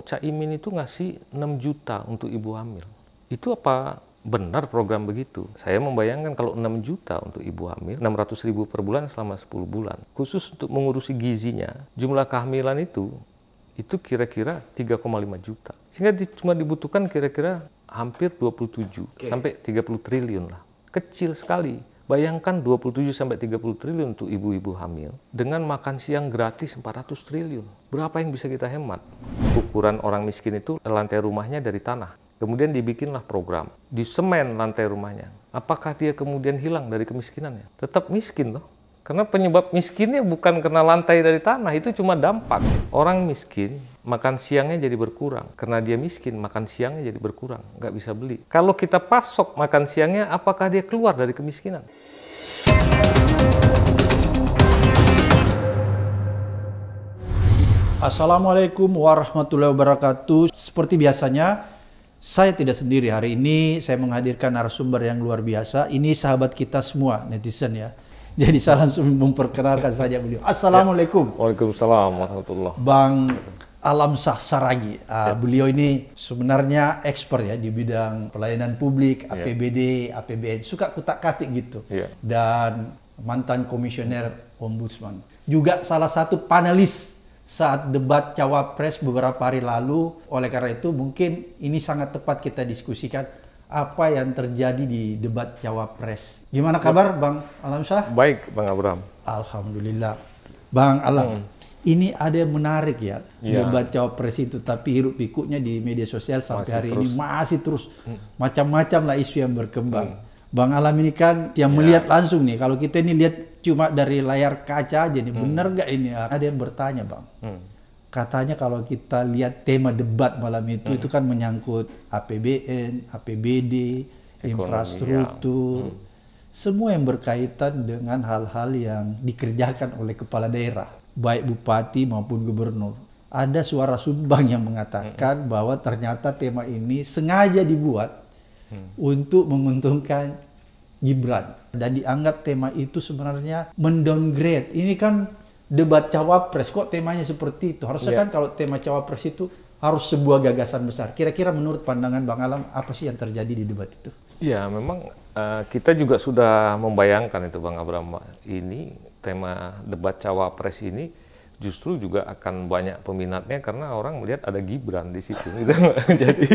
Caimin itu ngasih 6 juta untuk ibu hamil. Itu apa benar program begitu? Saya membayangkan kalau 6 juta untuk ibu hamil, 600.000 per bulan selama 10 bulan. Khusus untuk mengurusi gizinya, jumlah kehamilan itu kira-kira 3,5 juta. Sehingga cuma dibutuhkan kira-kira hampir 27 sampai 30 triliun lah. Kecil sekali. Bayangkan 27 sampai 30 triliun untuk ibu-ibu hamil dengan makan siang gratis 400 triliun. Berapa yang bisa kita hemat? Ukuran orang miskin itu lantai rumahnya dari tanah. Kemudian dibikinlah program, disemen lantai rumahnya. Apakah dia kemudian hilang dari kemiskinannya? Tetap miskin loh. Karena penyebab miskinnya bukan karena lantai dari tanah, itu cuma dampak. Orang miskin, makan siangnya jadi berkurang. Karena dia miskin, makan siangnya jadi berkurang. Nggak bisa beli. Kalau kita pasok makan siangnya, apakah dia keluar dari kemiskinan? Assalamualaikum warahmatullahi wabarakatuh. Seperti biasanya, saya tidak sendiri. Hari ini saya menghadirkan narasumber yang luar biasa. Ini sahabat kita semua, netizen ya. Jadi saya langsung memperkenalkan saja beliau. Assalamualaikum. Waalaikumsalam warahmatullahi. Bang Alam Shah Saragi. Beliau ini sebenarnya expert ya di bidang pelayanan publik, APBD, APBN. Suka kutak-katik gitu. Dan mantan komisioner Ombudsman. Juga salah satu panelis saat debat Cawapres beberapa hari lalu. Oleh karena itu mungkin ini sangat tepat kita diskusikan apa yang terjadi di debat Cawapres. Gimana kabar Bang Alam Shah? Baik Bang Abraham. Alhamdulillah. Bang Alam, ini ada yang menarik ya, debat Cawapres itu, tapi hiruk pikuknya di media sosial sampai hari ini masih terus macam-macam lah isu yang berkembang. Bang Alam ini kan yang melihat langsung nih, kalau kita ini lihat cuma dari layar kaca aja nih, bener gak ini? Ada yang bertanya Bang, katanya kalau kita lihat tema debat malam itu kan menyangkut APBN, APBD, infrastruktur, semua yang berkaitan dengan hal-hal yang dikerjakan oleh kepala daerah, baik bupati maupun gubernur. Ada suara sumbang yang mengatakan bahwa ternyata tema ini sengaja dibuat untuk menguntungkan Gibran. Dan dianggap tema itu sebenarnya mendowngrade. Ini kan debat Cawapres, kok temanya seperti itu? Harusnya kan kalau tema Cawapres itu harus sebuah gagasan besar. Kira-kira menurut pandangan Bang Alam, apa sih yang terjadi di debat itu? Ya, memang kita juga sudah membayangkan itu Bang Abraham. Ini tema debat Cawapres ini justru juga akan banyak peminatnya karena orang melihat ada Gibran di situ. Jadi,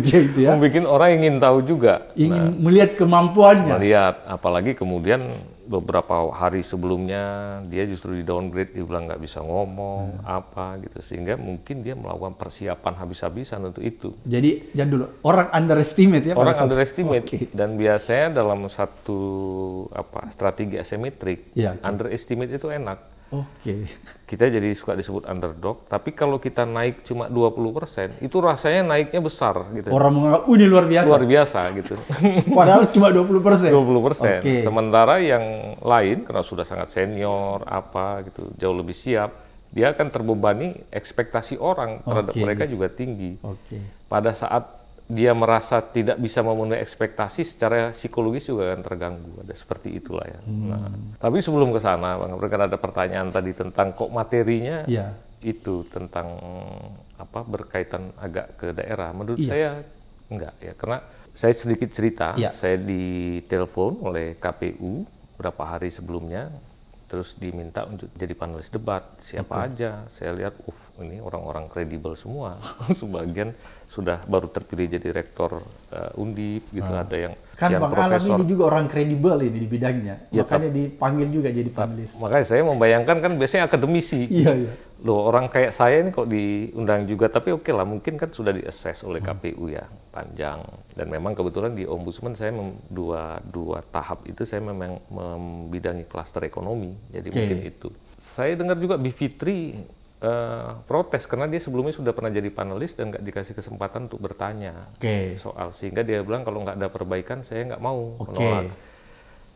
gitu ya. Membuat orang ingin tahu juga. Ingin melihat kemampuannya. Melihat, apalagi kemudian beberapa hari sebelumnya dia justru di downgrade, dia bilang nggak bisa ngomong apa gitu, sehingga mungkin dia melakukan persiapan habis-habisan untuk itu. Jadi jangan dulu, orang underestimate ya. Orang underestimate. Dan biasanya dalam satu strategi asimetrik, underestimate itu enak. Kita jadi suka disebut underdog, tapi kalau kita naik cuma 20%, itu rasanya naiknya besar gitu. Orang menganggap, ini luar biasa. Luar biasa gitu. Padahal cuma 20%. 20%. Sementara yang lain, karena sudah sangat senior, gitu, jauh lebih siap, dia akan terbebani ekspektasi orang terhadap mereka juga tinggi. Pada saat dia merasa tidak bisa memenuhi ekspektasi, secara psikologis juga akan terganggu. Ada seperti itulah ya. Tapi sebelum ke sana, Bang, kan ada pertanyaan tadi tentang kok materinya itu tentang berkaitan agak ke daerah. Menurut saya enggak ya, karena saya sedikit cerita, saya ditelepon oleh KPU beberapa hari sebelumnya, terus diminta untuk jadi panelis debat. Siapa aja? Saya lihat, ini orang-orang kredibel semua. Sebagian sudah baru terpilih jadi rektor Undip, gitu. Ada yang kan yang Bang Alam ini juga orang kredibel ini di bidangnya. Makanya dipanggil juga jadi panelis. Makanya saya membayangkan kan biasanya akademisi. Loh, orang kayak saya ini kok diundang juga, tapi oke lah, mungkin kan sudah di-assess oleh KPU ya, panjang. Dan memang kebetulan di Ombudsman saya dua tahap itu saya memang membidangi klaster ekonomi, jadi mungkin itu. Saya dengar juga Bivitri protes karena dia sebelumnya sudah pernah jadi panelis dan nggak dikasih kesempatan untuk bertanya soal, sehingga dia bilang kalau nggak ada perbaikan saya nggak mau menolak.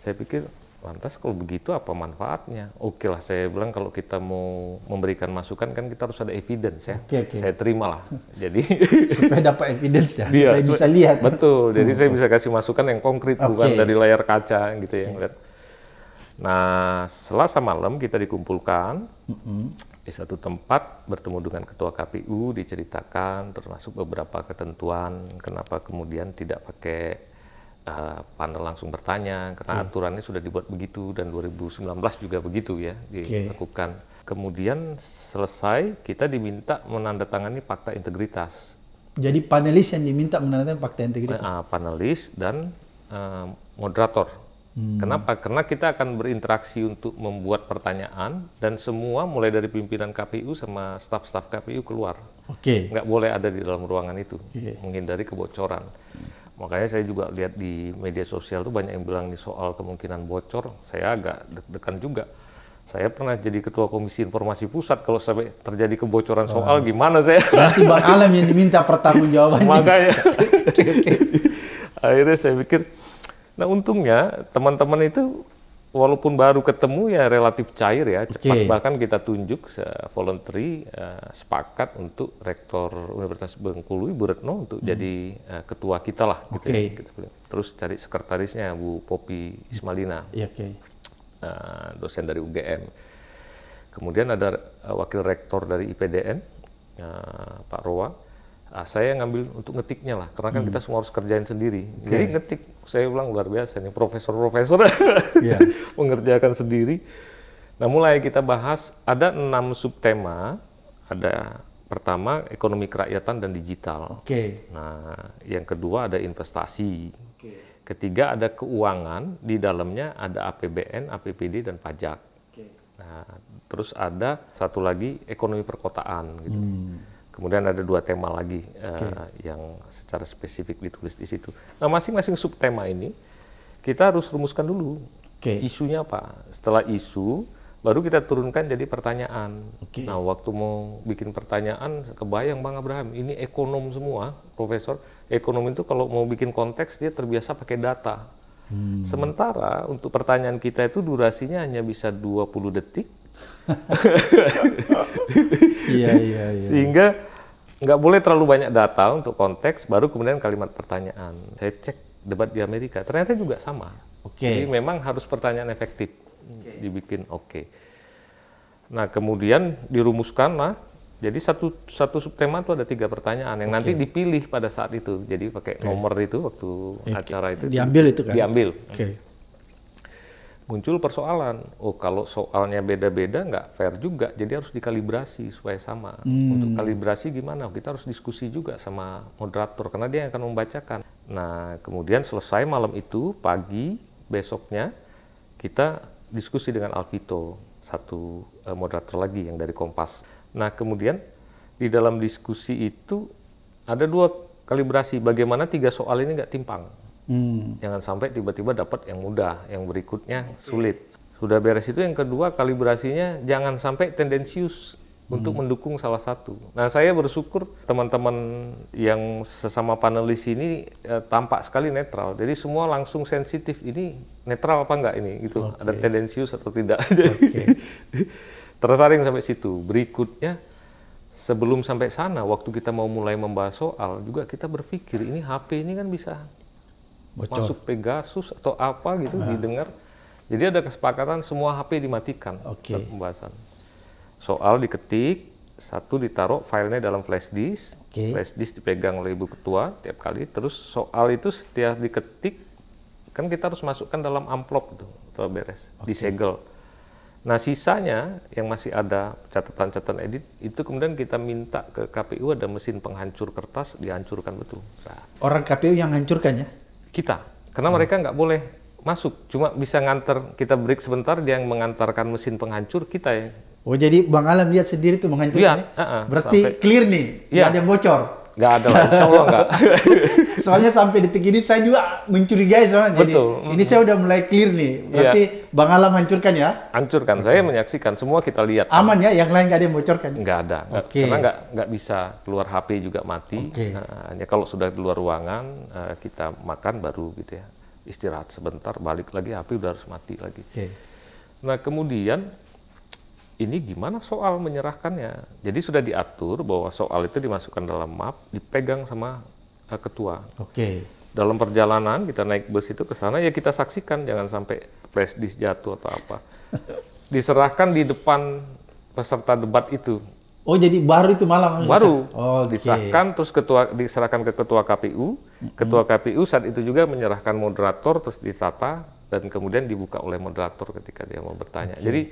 Saya pikir, lantas kalau begitu apa manfaatnya? Oke lah, saya bilang kalau kita mau memberikan masukan kan kita harus ada evidence ya. Saya terimalah. Jadi supaya dapat evidence ya, supaya bisa lihat. Betul. Jadi saya bisa kasih masukan yang konkret, bukan dari layar kaca gitu ya. Nah, Selasa malam kita dikumpulkan. Di satu tempat bertemu dengan ketua KPU, diceritakan termasuk beberapa ketentuan kenapa kemudian tidak pakai panel langsung bertanya, karena aturannya sudah dibuat begitu dan 2019 juga begitu ya dilakukan. Kemudian selesai, kita diminta menandatangani fakta integritas. Jadi panelis yang diminta menandatangani fakta integritas? Panelis dan moderator. Kenapa? Karena kita akan berinteraksi untuk membuat pertanyaan dan semua mulai dari pimpinan KPU sama staf-staf KPU keluar. Nggak boleh ada di dalam ruangan itu, menghindari kebocoran. Makanya saya juga lihat di media sosial tuh banyak yang bilang nih soal kemungkinan bocor. Saya agak deg-degan juga. Saya pernah jadi ketua Komisi Informasi Pusat, kalau sampai terjadi kebocoran soal gimana saya? Berarti Bang Alam yang diminta pertanggungjawabannya. Makanya. Akhirnya saya pikir, nah untungnya teman-teman itu walaupun baru ketemu ya relatif cair ya, cepat. Bahkan kita tunjuk voluntary sepakat untuk Rektor Universitas Bengkulu Ibu Retno untuk jadi ketua kita lah. Gitu ya. Terus cari sekretarisnya Bu Popi Ismalina, dosen dari UGM. Kemudian ada wakil rektor dari IPDN, Pak Rowa. Saya ngambil untuk ngetiknya lah, karena kan kita semua harus kerjain sendiri. Jadi ngetik, saya ulang luar biasa nih, profesor-profesor mengerjakan sendiri. Nah mulai kita bahas, ada 6 subtema, ada pertama ekonomi kerakyatan dan digital. Nah yang kedua ada investasi. Ketiga ada keuangan, di dalamnya ada APBN, APBD dan pajak. Nah terus ada satu lagi ekonomi perkotaan gitu. Kemudian ada 2 tema lagi yang secara spesifik ditulis di situ. Nah, masing-masing subtema ini kita harus rumuskan dulu isunya apa. Setelah isu, baru kita turunkan jadi pertanyaan. Nah, waktu mau bikin pertanyaan, kebayang Bang Abraham, ini ekonom semua, profesor. Ekonom itu kalau mau bikin konteks, dia terbiasa pakai data. Sementara untuk pertanyaan kita itu durasinya hanya bisa 20 detik. Sehingga nggak boleh terlalu banyak data untuk konteks, baru kemudian kalimat pertanyaan. Saya cek debat di Amerika, ternyata juga sama. Jadi memang harus pertanyaan efektif dibikin. Nah kemudian dirumuskan lah. Jadi satu subtema itu ada 3 pertanyaan yang nanti dipilih pada saat itu. Jadi pakai nomor itu waktu acara itu diambil itu kan? Diambil. Muncul persoalan, kalau soalnya beda-beda nggak fair juga, jadi harus dikalibrasi supaya sama. Untuk kalibrasi gimana? Kita harus diskusi juga sama moderator, karena dia yang akan membacakan. Nah, kemudian selesai malam itu, pagi besoknya, kita diskusi dengan Alvito, satu moderator lagi yang dari Kompas. Nah, kemudian di dalam diskusi itu ada 2 kalibrasi, bagaimana 3 soal ini nggak timpang. Jangan sampai tiba-tiba dapat yang mudah, yang berikutnya sulit. Sudah beres itu, yang kedua kalibrasinya jangan sampai tendensius untuk mendukung salah satu. Nah saya bersyukur teman-teman yang sesama panelis ini tampak sekali netral. Jadi semua langsung sensitif, ini netral apa enggak ini, gitu. Ada tendensius atau tidak. Tersaring sampai situ. Berikutnya sebelum sampai sana, waktu kita mau mulai membahas soal juga kita berpikir ini HP ini kan bisa bocor, masuk Pegasus atau apa gitu, didengar. Jadi ada kesepakatan semua HP dimatikan saat pembahasan. Soal diketik, satu ditaruh filenya dalam flash disk, flash disk dipegang oleh Ibu Ketua tiap kali. Terus soal itu setiap diketik, kan kita harus masukkan dalam amplop tuh, setelah beres, disegel. Nah sisanya yang masih ada catatan-catatan edit, itu kemudian kita minta ke KPU, ada mesin penghancur kertas, dihancurkan betul. Nah, orang KPU yang hancurkan ya? Kita, karena mereka nggak boleh masuk, cuma bisa nganter, kita break sebentar, dia yang mengantarkan mesin penghancur, kita ya. Oh jadi Bang Alam lihat sendiri tuh menghancurkan? Berarti clear nih, nggak ada yang bocor? Nggak ada lah, insya Allah nggak. Soalnya sampai detik ini saya juga mencurigai soalnya. Jadi ini saya udah mulai clear nih, berarti Bang Alam hancurkan ya? Hancurkan, saya menyaksikan, semua kita lihat. Aman ya, yang lain nggak ada yang bocorkan? Nggak ada, karena nggak bisa keluar HP juga mati. Hanya kalau sudah keluar ruangan, kita makan baru gitu ya. Istirahat sebentar, balik lagi HP udah harus mati lagi. Nah kemudian ini gimana soal menyerahkannya? Jadi sudah diatur bahwa soal itu dimasukkan dalam map, dipegang sama ketua. Dalam perjalanan kita naik bus itu ke sana, ya kita saksikan, jangan sampai flash disk jatuh atau apa. Diserahkan di depan peserta debat itu. Oh, jadi baru itu malam? Baru Okay. disahkan, terus diserahkan ke ketua KPU. Ketua KPU saat itu juga menyerahkan moderator, terus ditata dan kemudian dibuka oleh moderator ketika dia mau bertanya. Jadi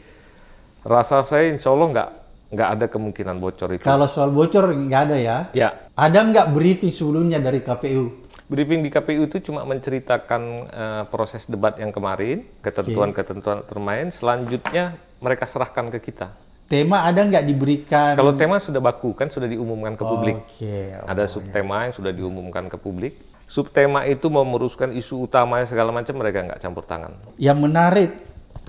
rasa saya insya Allah nggak ada kemungkinan bocor itu. Kalau soal bocor nggak ada ya? Ya. Ada nggak briefing sebelumnya dari KPU? Briefing di KPU itu cuma menceritakan proses debat yang kemarin, ketentuan-ketentuan termain. Selanjutnya mereka serahkan ke kita. Tema ada nggak diberikan? Kalau tema sudah baku, kan sudah diumumkan ke publik. Ada Ya. subtema yang sudah diumumkan ke publik. Subtema itu mau meruskan isu utamanya segala macam, mereka nggak campur tangan. Yang menarik,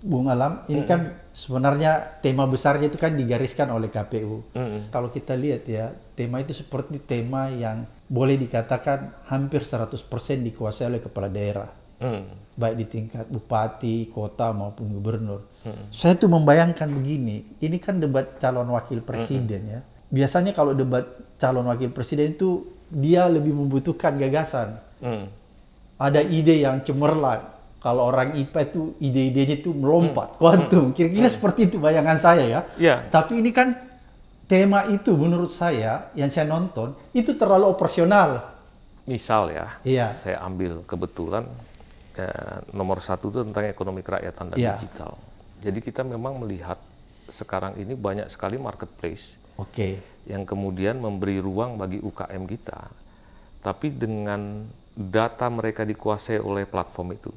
Bung Alam, ini kan sebenarnya tema besarnya itu kan digariskan oleh KPU. Kalau kita lihat ya, tema itu seperti tema yang boleh dikatakan hampir 100% dikuasai oleh kepala daerah. Baik di tingkat bupati, kota maupun gubernur. Saya tuh membayangkan begini, ini kan debat calon wakil presiden ya. Biasanya kalau debat calon wakil presiden itu dia lebih membutuhkan gagasan. Ada ide yang cemerlang. Kalau orang IPA itu ide-idenya itu melompat, kuantum. Kira-kira seperti itu bayangan saya ya. Tapi ini kan tema itu menurut saya yang saya nonton itu terlalu operasional. Misal ya, Iya. saya ambil kebetulan nomor 1 itu tentang ekonomi kerakyatan dan digital. Jadi kita memang melihat sekarang ini banyak sekali marketplace yang kemudian memberi ruang bagi UKM kita, tapi dengan data mereka dikuasai oleh platform itu,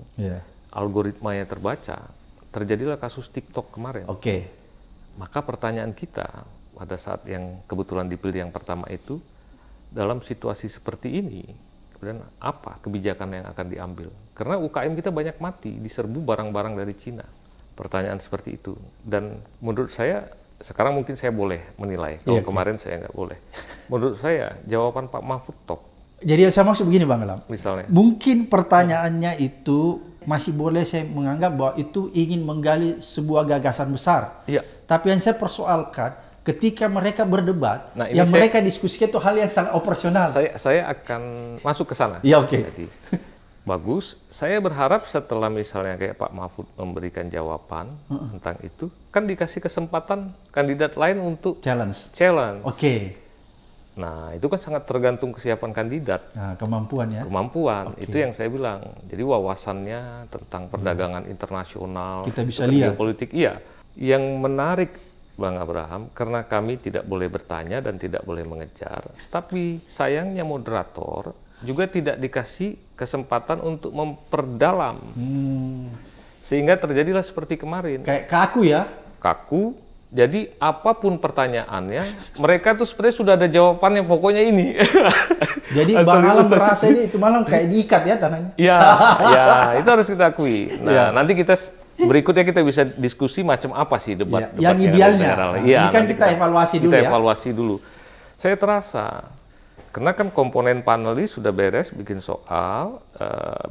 algoritmanya terbaca, terjadilah kasus TikTok kemarin. Maka pertanyaan kita pada saat yang kebetulan dipilih yang pertama itu, dalam situasi seperti ini, kemudian apa kebijakan yang akan diambil? Karena UKM kita banyak mati, diserbu barang-barang dari Cina. Pertanyaan seperti itu. Dan menurut saya, sekarang mungkin saya boleh menilai. Kalau kemarin saya nggak boleh. Menurut saya, jawaban Pak Mahfud top. Jadi yang saya maksud begini Bang Alam. Misalnya. Mungkin pertanyaannya itu masih boleh saya menganggap bahwa itu ingin menggali sebuah gagasan besar. Tapi yang saya persoalkan, ketika mereka berdebat, yang mereka diskusikan itu hal yang sangat operasional. Saya akan masuk ke sana. Jadi, bagus. Saya berharap setelah misalnya kayak Pak Mahfud memberikan jawaban tentang itu, kan dikasih kesempatan kandidat lain untuk challenge. Nah, itu kan sangat tergantung kesiapan kandidat. Kemampuan ya. Kemampuan, itu yang saya bilang. Jadi wawasannya tentang perdagangan internasional, kita bisa lihat. Politik, iya. Yang menarik Bang Abraham, karena kami tidak boleh bertanya dan tidak boleh mengejar, tapi sayangnya moderator juga tidak dikasih kesempatan untuk memperdalam. Sehingga terjadilah seperti kemarin. Kayak kaku ya? Kaku. Jadi apapun pertanyaannya, mereka tuh sebenarnya sudah ada jawabannya, pokoknya ini. Jadi Bang Alam merasa ini itu malam kayak diikat ya tangannya? Ya, itu harus kita akui. Nah, nanti kita berikutnya kita bisa diskusi macam apa sih debat yang idealnya. Ini kan kita evaluasi dulu ya. Kita evaluasi dulu. Saya terasa, karena kan komponen panelis sudah beres bikin soal,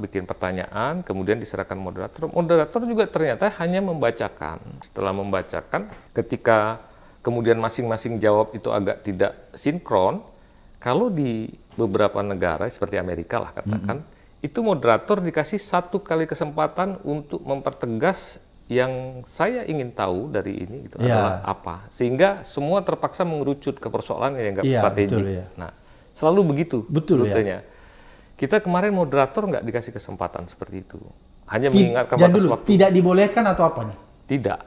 bikin pertanyaan, kemudian diserahkan moderator. Moderator juga ternyata hanya membacakan. Setelah membacakan, ketika kemudian masing-masing jawab itu agak tidak sinkron, kalau di beberapa negara seperti Amerika lah katakan, itu moderator dikasih 1 kali kesempatan untuk mempertegas yang saya ingin tahu dari ini gitu adalah apa. Sehingga semua terpaksa mengerucut ke persoalan yang nggak strategik. Nah, selalu begitu rutenya. Kita kemarin moderator nggak dikasih kesempatan seperti itu. Hanya mengingatkan batas waktu. Tidak dibolehkan atau apa nih? Tidak.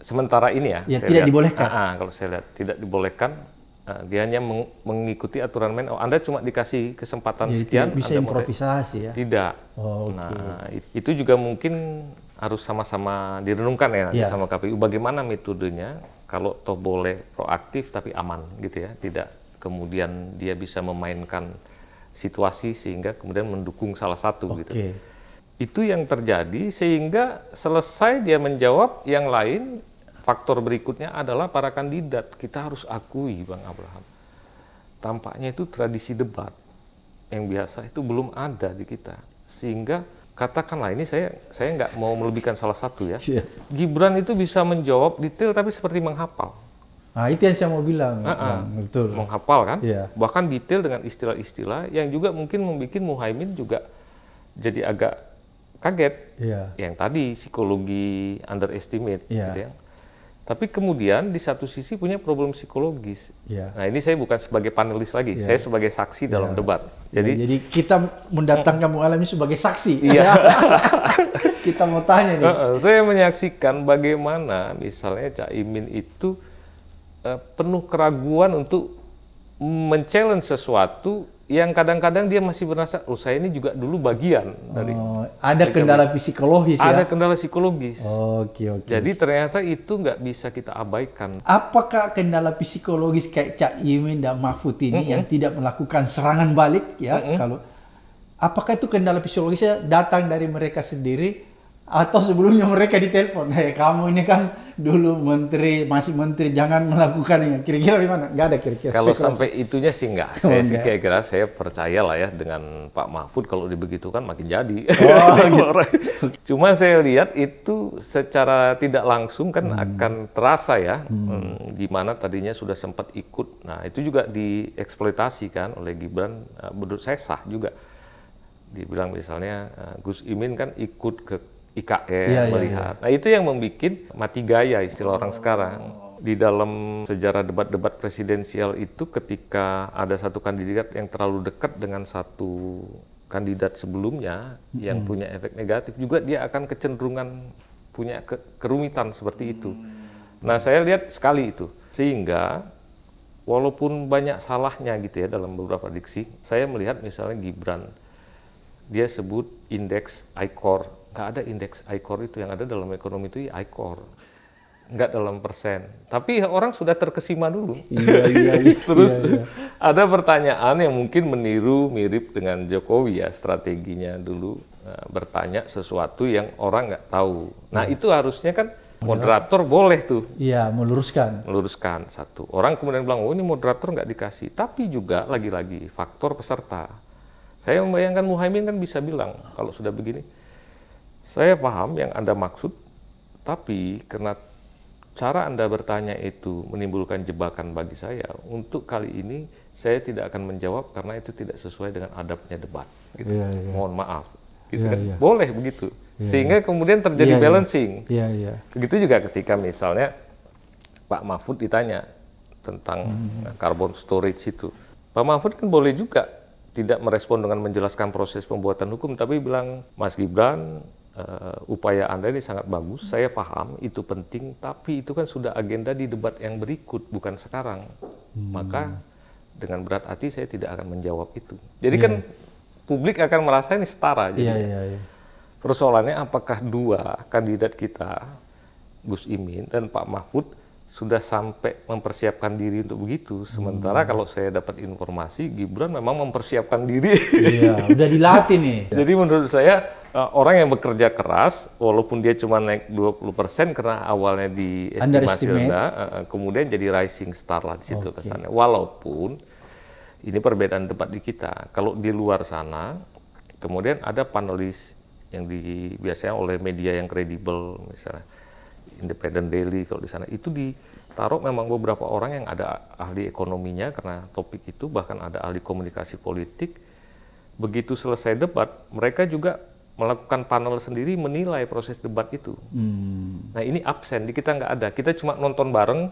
Sementara ini ya. Tidak dibolehkan. Kalau saya lihat tidak dibolehkan. Dia hanya mengikuti aturan main. Anda cuma dikasih kesempatan sekian. Tidak bisa improvisasi ya? Tidak. Nah, itu juga mungkin harus sama-sama direnungkan ya sama KPU. Bagaimana metodenya? Kalau toh boleh proaktif tapi aman gitu ya. Tidak kemudian dia bisa memainkan situasi sehingga kemudian mendukung salah satu gitu. Itu yang terjadi sehingga selesai dia menjawab, yang lain faktor berikutnya adalah para kandidat. Kita harus akui Bang Abraham, tampaknya itu tradisi debat yang biasa itu belum ada di kita. Sehingga katakanlah ini saya nggak mau melebihkan salah satu ya. Gibran itu bisa menjawab detail tapi seperti menghafal. Nah, itu yang saya mau bilang. Betul. Menghafal kan? Bahkan detail dengan istilah-istilah yang juga mungkin membuat Muhaimin juga jadi agak kaget. Yang tadi psikologi underestimate gitu ya. Tapi kemudian di satu sisi punya problem psikologis. Ya. Nah ini saya bukan sebagai panelis lagi, saya sebagai saksi dalam debat. Jadi kita mendatangkan Bung Alam ini sebagai saksi. Iya. Kita mau tanya nih. Saya menyaksikan bagaimana misalnya Cak Imin itu penuh keraguan untuk men-challenge sesuatu yang kadang-kadang dia masih merasa, oh saya ini juga dulu bagian dari. Ada kendala psikologis ya? Ada kendala psikologis. Oke. Jadi ternyata itu nggak bisa kita abaikan. Apakah kendala psikologis kayak Cak Imin dan Mahfud ini yang tidak melakukan serangan balik ya? Apakah itu kendala psikologisnya datang dari mereka sendiri? Atau sebelumnya mereka ditelepon, kamu ini kan dulu masih menteri, jangan melakukan ini. Kira-kira gimana? Nggak ada kira-kira. Kalau sampai itunya sih nggak. Saya sih kira-kira saya percaya lah ya dengan Pak Mahfud kalau dibegitukan makin jadi. Gitu. Cuma saya lihat itu secara tidak langsung kan akan terasa ya, di mana tadinya sudah sempat ikut. Nah itu juga dieksploitasi kan oleh Gibran. Menurut saya sah juga. Dibilang misalnya Gus Imin kan ikut ke IKN melihat. Nah itu yang membuat mati gaya istilah orang sekarang. Di dalam sejarah debat-debat presidensial itu ketika ada satu kandidat yang terlalu dekat dengan satu kandidat sebelumnya yang punya efek negatif, juga dia akan kecenderungan punya kerumitan seperti itu. Nah saya lihat sekali itu. Sehingga walaupun banyak salahnya gitu ya dalam beberapa diksi, saya melihat misalnya Gibran, dia sebut indeks I-Core. Nggak ada indeks I-Core itu, yang ada dalam ekonomi itu I-Core. Nggak dalam persen. Tapi orang sudah terkesima dulu. Terus ada pertanyaan yang mungkin mirip dengan Jokowi ya, strateginya dulu. Bertanya sesuatu yang orang nggak tahu. Nah itu harusnya kan moderator boleh tuh. Iya, meluruskan. Meluruskan satu. Orang kemudian bilang, oh ini moderator nggak dikasih. Tapi juga lagi-lagi faktor peserta. Saya membayangkan Muhaimin kan bisa bilang, kalau sudah begini, saya paham yang Anda maksud, tapi karena cara Anda bertanya itu menimbulkan jebakan bagi saya, untuk kali ini saya tidak akan menjawab karena itu tidak sesuai dengan adabnya debat. Gitu. Mohon maaf. Gitu kan? Boleh begitu. Sehingga kemudian terjadi balancing. Begitu juga ketika misalnya Pak Mahfud ditanya tentang carbon storage itu. Pak Mahfud kan boleh juga tidak merespon dengan menjelaskan proses pembuatan hukum, tapi bilang, Mas Gibran, upaya Anda ini sangat bagus, saya paham itu penting, tapi itu kan sudah agenda di debat yang berikut, bukan sekarang. Maka dengan berat hati saya tidak akan menjawab itu. Jadi kan publik akan merasa ini setara. Persoalannya apakah dua kandidat kita, Gus Imin dan Pak Mahfud, sudah sampai mempersiapkan diri untuk begitu. Sementara kalau saya dapat informasi, Gibran memang mempersiapkan diri. Iya, udah dilatih nih. Jadi menurut saya orang yang bekerja keras, walaupun dia cuma naik 20% karena awalnya diestimasi rendah, kemudian jadi rising star lah di situ kesannya. Walaupun ini perbedaan debat di kita. Kalau di luar sana, kemudian ada panelis yang biasanya oleh media yang kredibel, misalnya Independent Daily kalau di sana, itu ditaruh memang beberapa orang yang ada ahli ekonominya karena topik itu, bahkan ada ahli komunikasi politik. Begitu selesai debat, mereka juga melakukan panel sendiri menilai proses debat itu. Nah ini absen, di kita nggak ada. Kita cuma nonton bareng,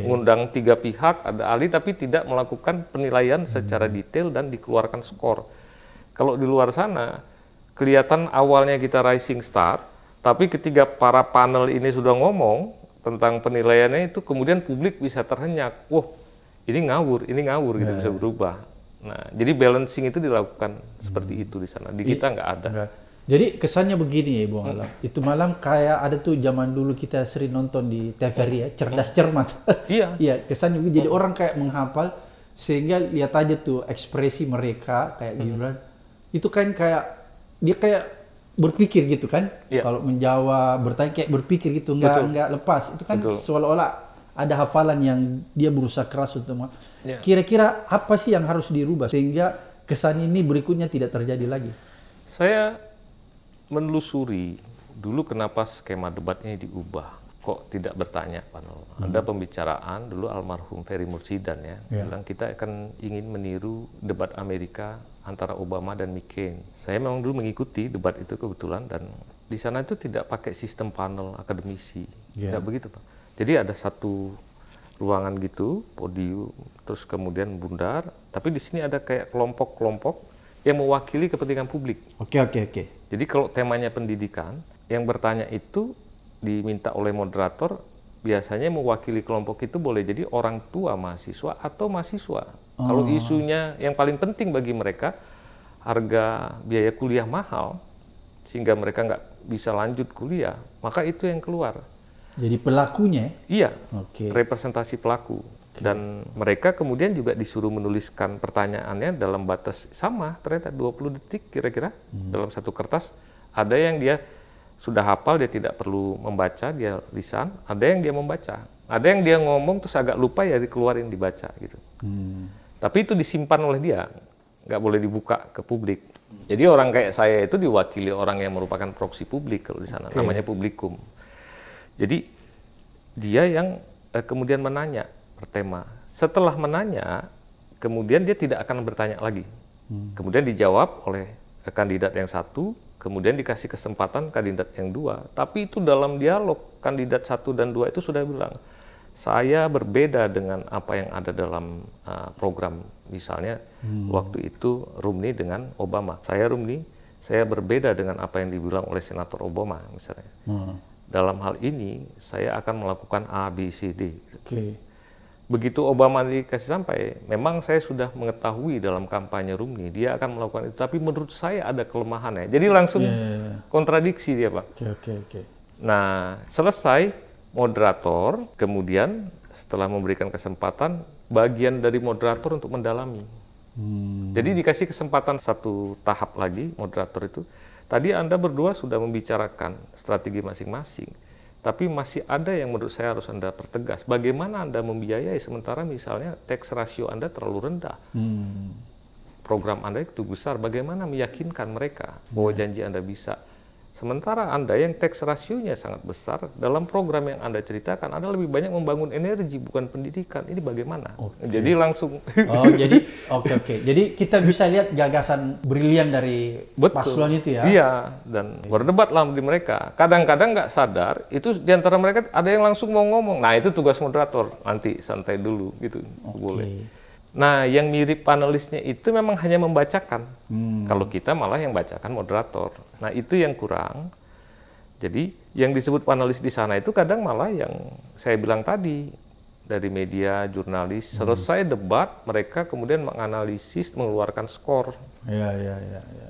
ngundang 3 pihak, ada ahli, tapi tidak melakukan penilaian secara detail dan dikeluarkan skor. Kalau di luar sana, kelihatan awalnya kita rising star, tapi ketika para panel ini sudah ngomong tentang penilaiannya itu, kemudian publik bisa terhenyak. Wah, ini ngawur gitu, bisa berubah. Nah, jadi balancing itu dilakukan seperti itu di sana. Di kita nggak ada. Jadi kesannya begini ya, Bung Alam. Itu malam kayak ada tuh zaman dulu kita sering nonton di TVRI ya, cerdas cermat. Iya, kesannya begitu. Jadi orang kayak menghafal, sehingga lihat aja tuh ekspresi mereka kayak Gibran. Itu kan kayak dia kayak berpikir gitu kan, kalau menjawab, bertanya kayak berpikir gitu, nggak lepas. Itu kan seolah-olah ada hafalan yang dia berusaha keras untuk kira-kira apa sih yang harus dirubah sehingga kesan ini berikutnya tidak terjadi lagi. Saya menelusuri dulu kenapa skema debat ini diubah, kok tidak bertanya panel. Ada pembicaraan dulu almarhum Ferry Mursidan ya, bilang kita akan ingin meniru debat Amerika antara Obama dan McCain. Saya memang dulu mengikuti debat itu kebetulan, dan di sana itu tidak pakai sistem panel akademisi, tidak begitu Pak. Jadi ada satu ruangan gitu, podium, terus kemudian bundar, tapi di sini ada kayak kelompok-kelompok yang mewakili kepentingan publik. Oke. Jadi kalau temanya pendidikan, yang bertanya itu diminta oleh moderator, biasanya mewakili kelompok itu boleh jadi orang tua mahasiswa atau mahasiswa. Kalau isunya yang paling penting bagi mereka, harga biaya kuliah mahal, sehingga mereka nggak bisa lanjut kuliah, maka itu yang keluar. Jadi pelakunya? Iya, representasi pelaku. Dan mereka kemudian juga disuruh menuliskan pertanyaannya dalam batas sama, ternyata 20 detik kira-kira dalam satu kertas. Ada yang dia sudah hafal, dia tidak perlu membaca, dia lisan. Ada yang dia membaca. Ada yang dia ngomong terus agak lupa, ya dikeluarin dibaca gitu. Tapi itu disimpan oleh dia, nggak boleh dibuka ke publik. Jadi orang kayak saya itu diwakili orang yang merupakan proksi publik kalau di sana, namanya publikum. Jadi dia yang kemudian menanya bertema. Setelah menanya, kemudian dia tidak akan bertanya lagi. Kemudian dijawab oleh kandidat yang satu, kemudian dikasih kesempatan kandidat yang dua. Tapi itu dalam dialog, kandidat 1 dan 2 itu sudah bilang, saya berbeda dengan apa yang ada dalam program. Misalnya waktu itu Romney dengan Obama. Saya Romney, saya berbeda dengan apa yang dibilang oleh Senator Obama misalnya. Dalam hal ini saya akan melakukan A, B, C, D. Begitu Obama dikasih sampai, memang saya sudah mengetahui dalam kampanye Romney dia akan melakukan itu, tapi menurut saya ada kelemahannya. Jadi langsung kontradiksi dia, Pak. Nah, selesai moderator, kemudian setelah memberikan kesempatan, bagian dari moderator untuk mendalami. Jadi dikasih kesempatan satu tahap lagi, moderator itu. Tadi Anda berdua sudah membicarakan strategi masing-masing, tapi masih ada yang menurut saya harus Anda pertegas. Bagaimana Anda membiayai sementara misalnya tax ratio Anda terlalu rendah. Program Anda itu besar, bagaimana meyakinkan mereka bahwa janji Anda bisa. Sementara Anda yang tax rasionya sangat besar, dalam program yang Anda ceritakan, Anda lebih banyak membangun energi, bukan pendidikan. Ini bagaimana? Jadi langsung... Jadi kita bisa lihat gagasan brilian dari paslon itu ya? Iya, dan berdebatlah di mereka. Kadang-kadang nggak sadar, itu di antara mereka ada yang langsung mau ngomong. Nah, itu tugas moderator. Nanti santai dulu, gitu. Boleh. Nah, yang mirip panelisnya itu memang hanya membacakan. Kalau kita malah yang bacakan moderator. Nah, itu yang kurang. Jadi, yang disebut panelis di sana itu kadang malah yang saya bilang tadi, dari media, jurnalis, selesai debat, mereka kemudian menganalisis, mengeluarkan skor.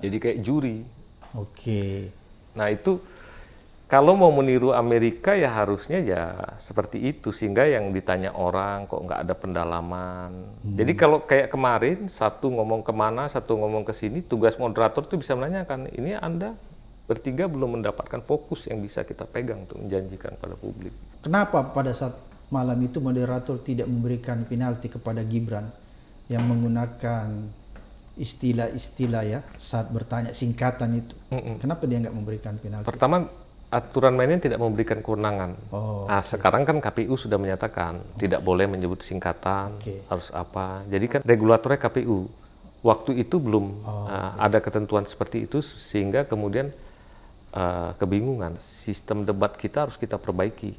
Jadi kayak juri. Nah, itu kalau mau meniru Amerika ya harusnya ya seperti itu, sehingga yang ditanya orang kok nggak ada pendalaman. Jadi kalau kayak kemarin, satu ngomong kemana, satu ngomong ke sini, tugas moderator tuh bisa menanyakan, ini Anda bertiga belum mendapatkan fokus yang bisa kita pegang untuk menjanjikan pada publik. Kenapa pada saat malam itu moderator tidak memberikan penalti kepada Gibran yang menggunakan istilah-istilah ya saat bertanya singkatan itu? Kenapa dia nggak memberikan penalti? Pertama, aturan mainnya tidak memberikan kewenangan. Nah, sekarang kan KPU sudah menyatakan tidak boleh menyebut singkatan, harus apa. Jadi kan regulatornya KPU. Waktu itu belum ada ketentuan seperti itu, sehingga kemudian kebingungan. Sistem debat kita harus kita perbaiki,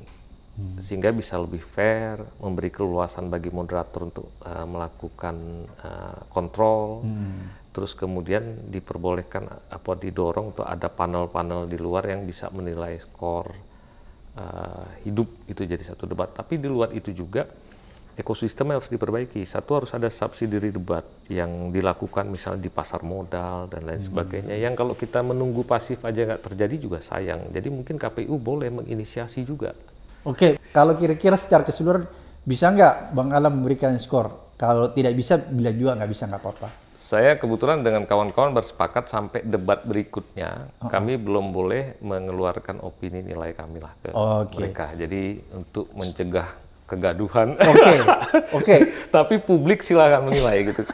sehingga bisa lebih fair, memberi keluasan bagi moderator untuk melakukan kontrol. Terus kemudian diperbolehkan didorong untuk ada panel-panel di luar yang bisa menilai skor hidup, itu jadi satu debat. Tapi di luar itu juga ekosistemnya harus diperbaiki. Satu, harus ada subsidiary debat yang dilakukan misalnya di pasar modal dan lain sebagainya. Yang kalau kita menunggu pasif aja nggak terjadi juga sayang. Jadi mungkin KPU boleh menginisiasi juga. Kalau kira-kira secara keseluruhan bisa nggak Bang Alam memberikan skor? Kalau tidak bisa, bila juga nggak bisa nggak apa-apa. Saya kebetulan dengan kawan-kawan bersepakat sampai debat berikutnya, kami belum boleh mengeluarkan opini nilai kami lah ke mereka. Jadi untuk mencegah kegaduhan. Tapi publik silakan menilai gitu.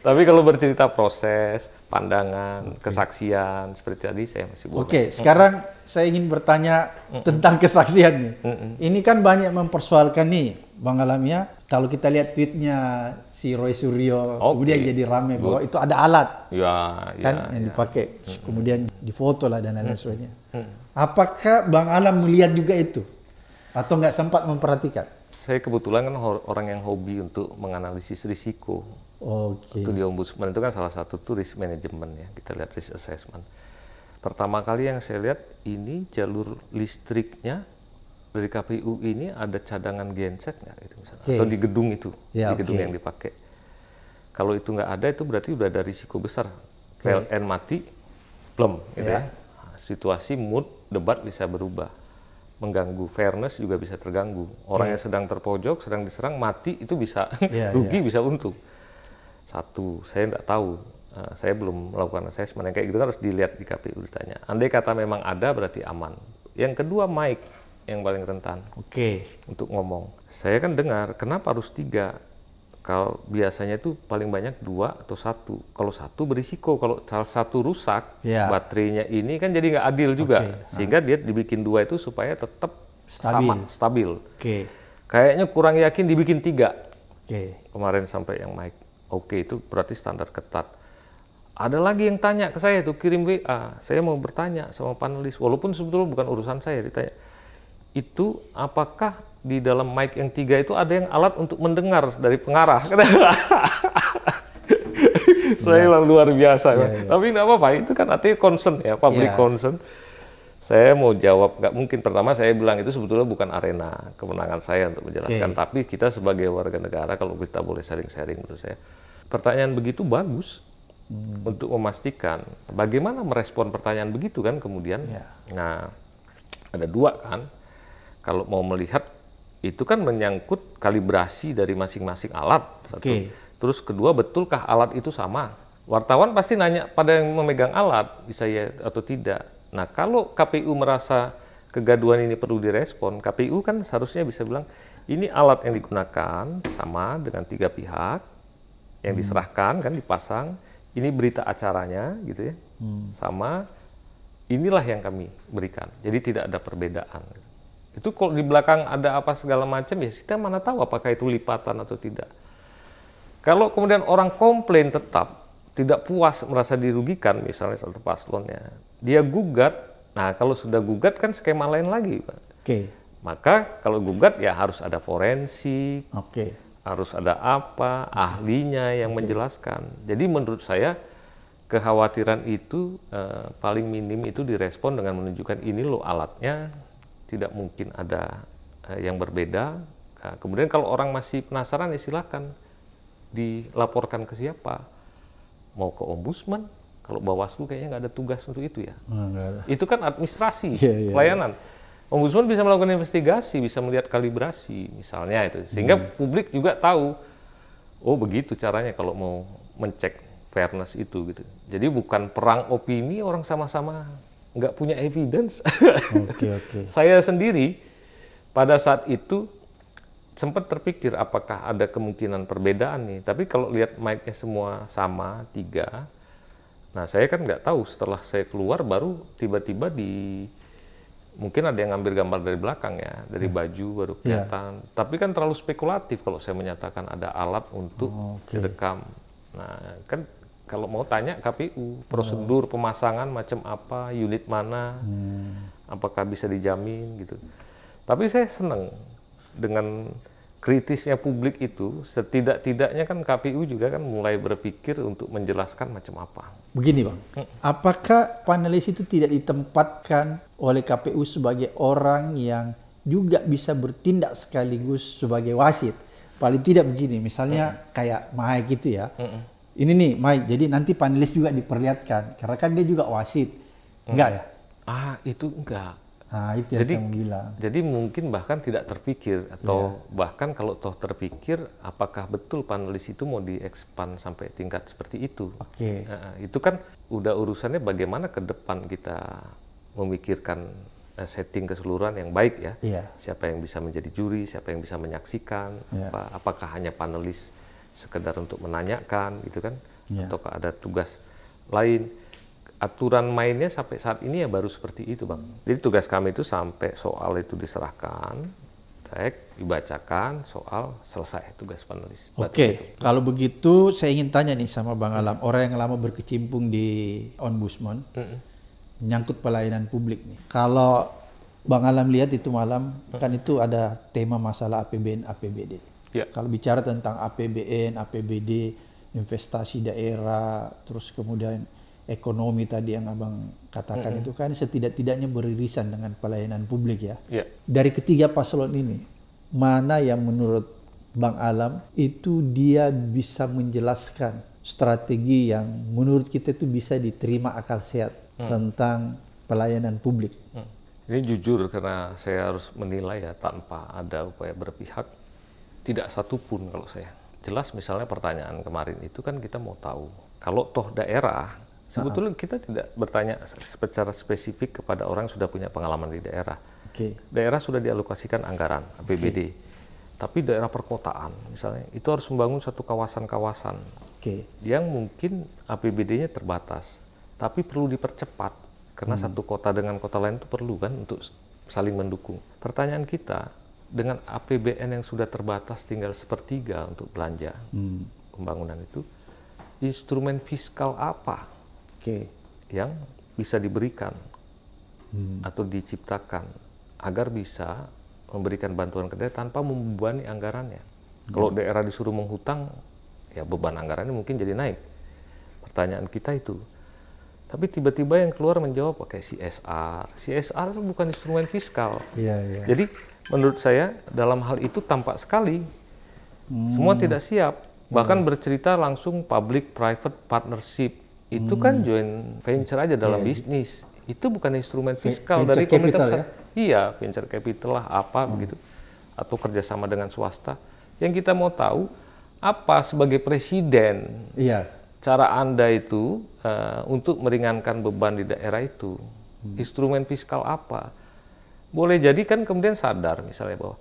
Tapi kalau bercerita proses, pandangan, kesaksian seperti tadi saya masih boleh. Sekarang saya ingin bertanya tentang kesaksian nih. Ini kan banyak mempersoalkan nih, Bang Alam ya. Kalau kita lihat tweetnya si Roy Suryo, kemudian jadi rame bahwa itu ada alat yang dipakai, kemudian difoto lah dan lain sebagainya. Apakah Bang Alam melihat juga itu? Atau nggak sempat memperhatikan? Saya kebetulan kan orang yang hobi untuk menganalisis risiko. Oke. Waktu di Ombudsman itu kan salah satu tuh risk management ya, kita lihat risk assessment. Pertama kali yang saya lihat ini jalur listriknya dari KPU ini ada cadangan genset nggak gitu misalnya, atau di gedung itu, Ya, di gedung yang dipakai. Kalau itu nggak ada itu berarti udah ada risiko besar. PLN mati, plem gitu ya. Situasi mood debat bisa berubah. Mengganggu fairness juga bisa terganggu. Orang yang sedang terpojok, sedang diserang, mati itu bisa rugi, bisa untung. Satu, saya nggak tahu, saya belum melakukan assessment yang kayak gitu kan harus dilihat di KPU ditanya. Andai kata memang ada berarti aman. Yang kedua mic yang paling rentan. Untuk ngomong. Saya kan dengar kenapa harus 3? Kalau biasanya itu paling banyak 2 atau 1. Kalau 1 berisiko, kalau salah satu rusak, baterainya ini kan jadi nggak adil juga. Sehingga dia dibikin 2 itu supaya tetap stabil. Kayaknya kurang yakin dibikin 3. Kemarin sampai yang mic. Itu berarti standar ketat. Ada lagi yang tanya ke saya tuh, kirim WA. Saya mau bertanya sama panelis, walaupun sebetulnya bukan urusan saya, ditanya. Itu apakah di dalam mic yang 3 itu ada yang alat untuk mendengar dari pengarah? Saya luar biasa. Tapi nggak apa-apa, itu kan artinya concern ya, public concern. Saya mau jawab, nggak mungkin. Pertama saya bilang itu sebetulnya bukan arena kemenangan saya untuk menjelaskan, tapi kita sebagai warga negara kalau kita boleh sharing-sharing menurut saya. Pertanyaan begitu bagus untuk memastikan bagaimana merespon pertanyaan begitu kan kemudian. Nah, ada 2 kan. Kalau mau melihat itu kan menyangkut kalibrasi dari masing-masing alat. Satu. Terus kedua, betulkah alat itu sama? Wartawan pasti nanya pada yang memegang alat, bisa ya atau tidak. Nah, kalau KPU merasa kegaduhan ini perlu direspon, KPU kan seharusnya bisa bilang, ini alat yang digunakan sama dengan 3 pihak, yang diserahkan kan dipasang, ini berita acaranya gitu ya, sama inilah yang kami berikan. Jadi tidak ada perbedaan. Itu kalau di belakang ada apa segala macam ya kita mana tahu apakah itu lipatan atau tidak. Kalau kemudian orang komplain tetap tidak puas, merasa dirugikan misalnya satu paslonnya, dia gugat. Nah kalau sudah gugat kan skema lain lagi, Pak. Maka kalau gugat ya harus ada forensik, harus ada apa, ahlinya yang menjelaskan. Jadi menurut saya kekhawatiran itu paling minim itu direspon dengan menunjukkan ini loh alatnya, tidak mungkin ada yang berbeda. Nah, kemudian kalau orang masih penasaran ya silakan dilaporkan ke siapa. Mau ke Ombudsman, kalau Bawaslu kayaknya nggak ada tugas untuk itu ya. Itu kan administrasi, pelayanan. Ombudsman bisa melakukan investigasi, bisa melihat kalibrasi misalnya itu. Sehingga publik juga tahu, oh begitu caranya kalau mau mencek fairness itu gitu. Jadi bukan perang opini, orang sama-sama nggak punya evidence. Saya sendiri pada saat itu sempat terpikir apakah ada kemungkinan perbedaan nih. Tapi kalau lihat mic-nya semua sama 3, nah saya kan nggak tahu setelah saya keluar baru tiba-tiba mungkin ada yang ngambil gambar dari belakang ya, dari baju baru kelihatan. Tapi kan terlalu spekulatif kalau saya menyatakan ada alat untuk direkam. Nah kan kalau mau tanya KPU, prosedur pemasangan macam apa, unit mana, apakah bisa dijamin gitu. Tapi saya senang dengan kritisnya publik itu, setidak-tidaknya kan KPU juga kan mulai berpikir untuk menjelaskan macam apa. Begini Bang, apakah panelis itu tidak ditempatkan oleh KPU sebagai orang yang juga bisa bertindak sekaligus sebagai wasit? Paling tidak begini, misalnya kayak Mike gitu ya. Ini nih Mike, jadi nanti panelis juga diperlihatkan, karena kan dia juga wasit, enggak ya? Itu enggak. Nah, itu yang saya mau bilang. Jadi mungkin bahkan tidak terpikir, atau bahkan kalau toh terpikir, apakah betul panelis itu mau diekspan sampai tingkat seperti itu? Itu kan udah urusannya bagaimana ke depan kita memikirkan setting keseluruhan yang baik ya. Siapa yang bisa menjadi juri, siapa yang bisa menyaksikan, apakah hanya panelis sekedar untuk menanyakan gitu kan, ataukah ada tugas lain. Aturan mainnya sampai saat ini ya baru seperti itu Bang. Jadi tugas kami itu sampai soal itu diserahkan, dibacakan, soal selesai tugas panelis. Kalau begitu saya ingin tanya nih sama Bang Alam, orang yang lama berkecimpung di Ombudsman, menyangkut pelayanan publik nih. Kalau Bang Alam lihat itu malam, kan itu ada tema masalah APBN, APBD. Ya. Kalau bicara tentang APBN, APBD, investasi daerah, terus kemudian ekonomi tadi yang Abang katakan itu kan setidak-tidaknya beririsan dengan pelayanan publik ya. Ya. Dari ketiga paslon ini, mana yang menurut Bang Alam itu dia bisa menjelaskan strategi yang menurut kita itu bisa diterima akal sehat tentang pelayanan publik? Ini jujur karena saya harus menilai ya tanpa ada upaya berpihak, tidak satupun kalau saya. Jelas misalnya pertanyaan kemarin itu kan kita mau tahu, kalau toh daerah, sebetulnya kita tidak bertanya secara spesifik kepada orang yang sudah punya pengalaman di daerah. Daerah sudah dialokasikan anggaran APBD, tapi daerah perkotaan misalnya itu harus membangun satu kawasan-kawasan yang mungkin APBD-nya terbatas, tapi perlu dipercepat. Karena satu kota dengan kota lain itu perlu kan untuk saling mendukung. Pertanyaan kita, dengan APBN yang sudah terbatas tinggal sepertiga untuk belanja pembangunan itu, instrumen fiskal apa yang bisa diberikan atau diciptakan agar bisa memberikan bantuan ke daerah tanpa membebani anggarannya. Kalau daerah disuruh menghutang, ya beban anggarannya mungkin jadi naik. Pertanyaan kita itu. Tapi tiba-tiba yang keluar menjawab pakai CSR. CSR itu bukan instrumen fiskal. Jadi menurut saya dalam hal itu tampak sekali semua tidak siap. Bahkan bercerita langsung public-private partnership. Itu kan joint venture aja dalam bisnis. Itu bukan instrumen fiskal dari pemerintah pusat. Iya, venture capital lah apa begitu. Atau kerjasama dengan swasta. Yang kita mau tahu apa sebagai presiden. Cara Anda itu untuk meringankan beban di daerah itu, instrumen fiskal apa? Boleh jadi kan kemudian sadar misalnya bahwa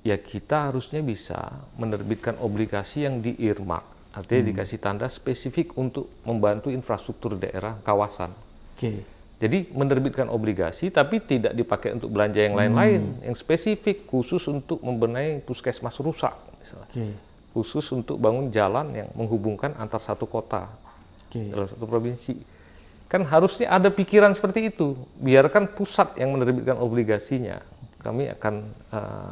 ya kita harusnya bisa menerbitkan obligasi yang di-earmark, artinya dikasih tanda spesifik untuk membantu infrastruktur daerah kawasan. Jadi menerbitkan obligasi tapi tidak dipakai untuk belanja yang lain-lain, yang spesifik khusus untuk membenahi puskesmas rusak misalnya. Khusus untuk bangun jalan yang menghubungkan antar satu kota dalam satu provinsi. Kan harusnya ada pikiran seperti itu. Biarkan pusat yang menerbitkan obligasinya. Kami akan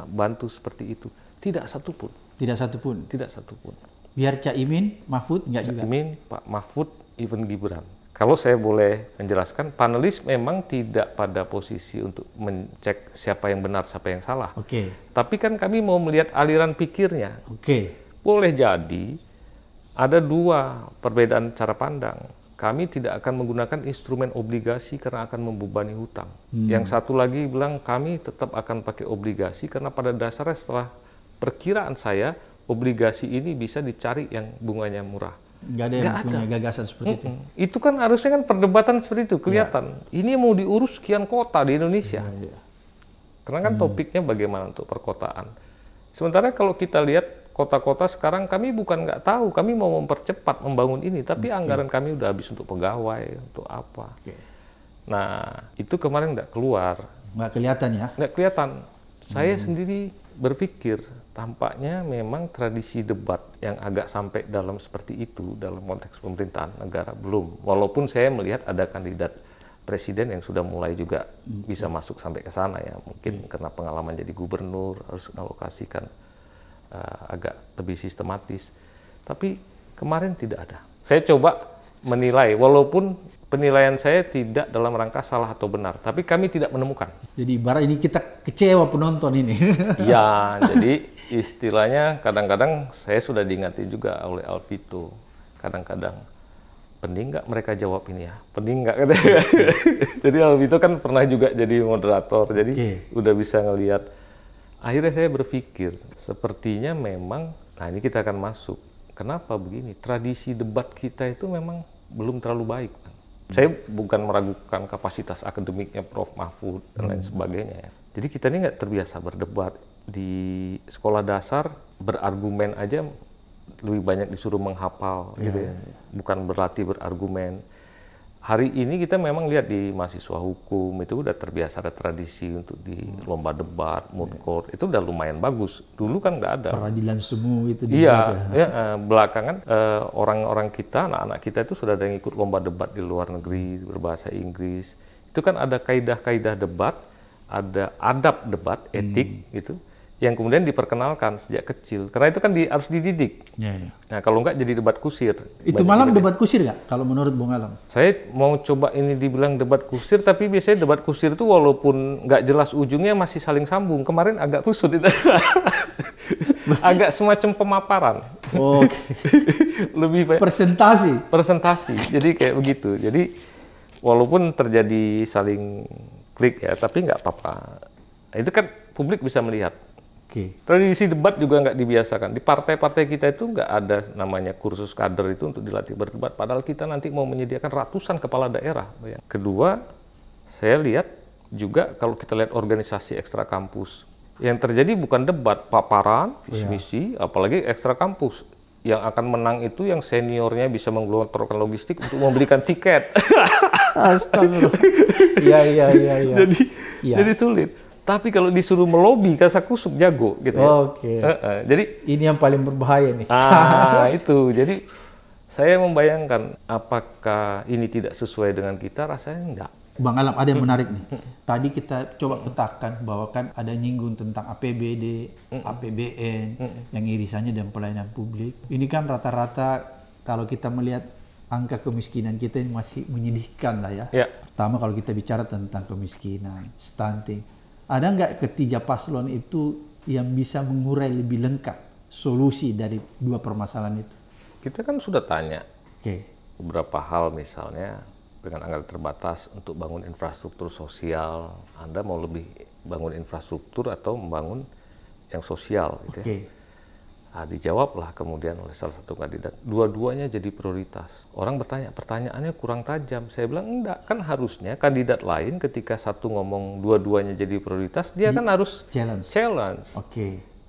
bantu seperti itu. Tidak satupun. Tidak satupun? Tidak satupun. Biar Caimin, Mahfud enggak juga? Caimin, Pak Mahfud, even Gibran. Kalau saya boleh menjelaskan, panelis memang tidak pada posisi untuk mencek siapa yang benar, siapa yang salah. Tapi kan kami mau melihat aliran pikirnya. Boleh jadi ada dua perbedaan cara pandang. Kami tidak akan menggunakan instrumen obligasi karena akan membebani hutang. Yang satu lagi bilang kami tetap akan pakai obligasi karena pada dasarnya setelah perkiraan saya, obligasi ini bisa dicari yang bunganya murah. Nggak ada yang punya gagasan seperti itu. Itu kan harusnya kan perdebatan seperti itu, kelihatan. Ini mau diurus sekian kota di Indonesia. Karena kan topiknya bagaimana untuk perkotaan. Sementara kalau kita lihat kota-kota sekarang kami bukan nggak tahu, kami mau mempercepat membangun ini, tapi anggaran kami udah habis untuk pegawai, untuk apa. Nah, itu kemarin nggak keluar. Nggak kelihatan ya? Nggak kelihatan. Saya sendiri berpikir, tampaknya memang tradisi debat yang agak sampai dalam seperti itu, dalam konteks pemerintahan negara, belum. Walaupun saya melihat ada kandidat presiden yang sudah mulai juga bisa masuk sampai ke sana ya. Mungkin karena pengalaman jadi gubernur, harus alokasikan agak lebih sistematis. Tapi kemarin tidak ada. Saya coba menilai, walaupun penilaian saya tidak dalam rangka salah atau benar, tapi kami tidak menemukan. Jadi ibarat ini kita kecewa penonton ini. Iya, jadi istilahnya kadang-kadang saya sudah diingati juga oleh Alvito. Kadang-kadang, pening nggak mereka jawab ini ya? Pening nggak? Jadi Alvito kan pernah juga jadi moderator, jadi udah bisa ngelihat. Akhirnya saya berpikir, sepertinya memang, nah ini kita akan masuk. Kenapa begini? Tradisi debat kita itu memang belum terlalu baik. Saya bukan meragukan kapasitas akademiknya Prof. Mahfud dan lain sebagainya ya. Jadi kita ini nggak terbiasa berdebat. Di sekolah dasar berargumen aja lebih banyak disuruh menghafal gitu ya. Bukan berlatih berargumen. Hari ini kita memang lihat di mahasiswa hukum itu udah terbiasa ada tradisi untuk di lomba debat, moot court, itu udah lumayan bagus. Dulu kan nggak ada. Peradilan semu itu. Belakangan orang-orang kita, anak-anak kita itu sudah ada yang ikut lomba debat di luar negeri berbahasa Inggris. Itu kan ada kaidah-kaidah debat, ada adab debat, etik gitu, yang kemudian diperkenalkan sejak kecil. Karena itu kan harus dididik. Nah kalau nggak jadi debat kusir. Itu malam debat kusir nggak kalau menurut Bung Alam? Saya mau coba ini dibilang debat kusir, tapi biasanya debat kusir itu walaupun nggak jelas ujungnya masih saling sambung. Kemarin agak kusut itu. Agak semacam pemaparan. Oke. Lebih presentasi. Jadi kayak begitu. Jadi walaupun terjadi saling klik ya, tapi nggak apa-apa. Nah, itu kan publik bisa melihat. Tradisi debat juga nggak dibiasakan. Di partai-partai kita itu nggak ada namanya kursus kader itu untuk dilatih berdebat. Padahal kita nanti mau menyediakan ratusan kepala daerah. Kedua, saya lihat juga kalau kita lihat organisasi ekstra kampus, yang terjadi bukan debat, paparan, visi misi, apalagi ekstra kampus. Yang akan menang itu yang seniornya bisa menggelontorkan logistik untuk membelikan tiket. Astagfirullah. Iya. Jadi sulit. Tapi kalau disuruh melobi, kasakusuk jago gitu ya. Jadi ini yang paling berbahaya nih. Itu. Jadi saya membayangkan apakah ini tidak sesuai dengan kita, rasanya enggak. Bang Alam, ada yang menarik nih. Tadi kita coba petakan bahwa kan ada nyinggung tentang APBD, APBN, yang irisannya dan pelayanan publik. Ini kan rata-rata kalau kita melihat angka kemiskinan kita ini masih menyedihkan lah ya. Pertama kalau kita bicara tentang kemiskinan, stunting. Ada nggak ketiga paslon itu yang bisa mengurai lebih lengkap solusi dari dua permasalahan itu? Kita kan sudah tanya beberapa hal, misalnya dengan anggaran terbatas untuk bangun infrastruktur sosial. Anda mau lebih bangun infrastruktur atau membangun yang sosial? Gitu ya. Nah, dijawablah kemudian oleh salah satu kandidat, dua-duanya jadi prioritas. Orang bertanya, pertanyaannya kurang tajam. Saya bilang enggak, kan harusnya kandidat lain ketika satu ngomong dua-duanya jadi prioritas, dia kan harus challenge.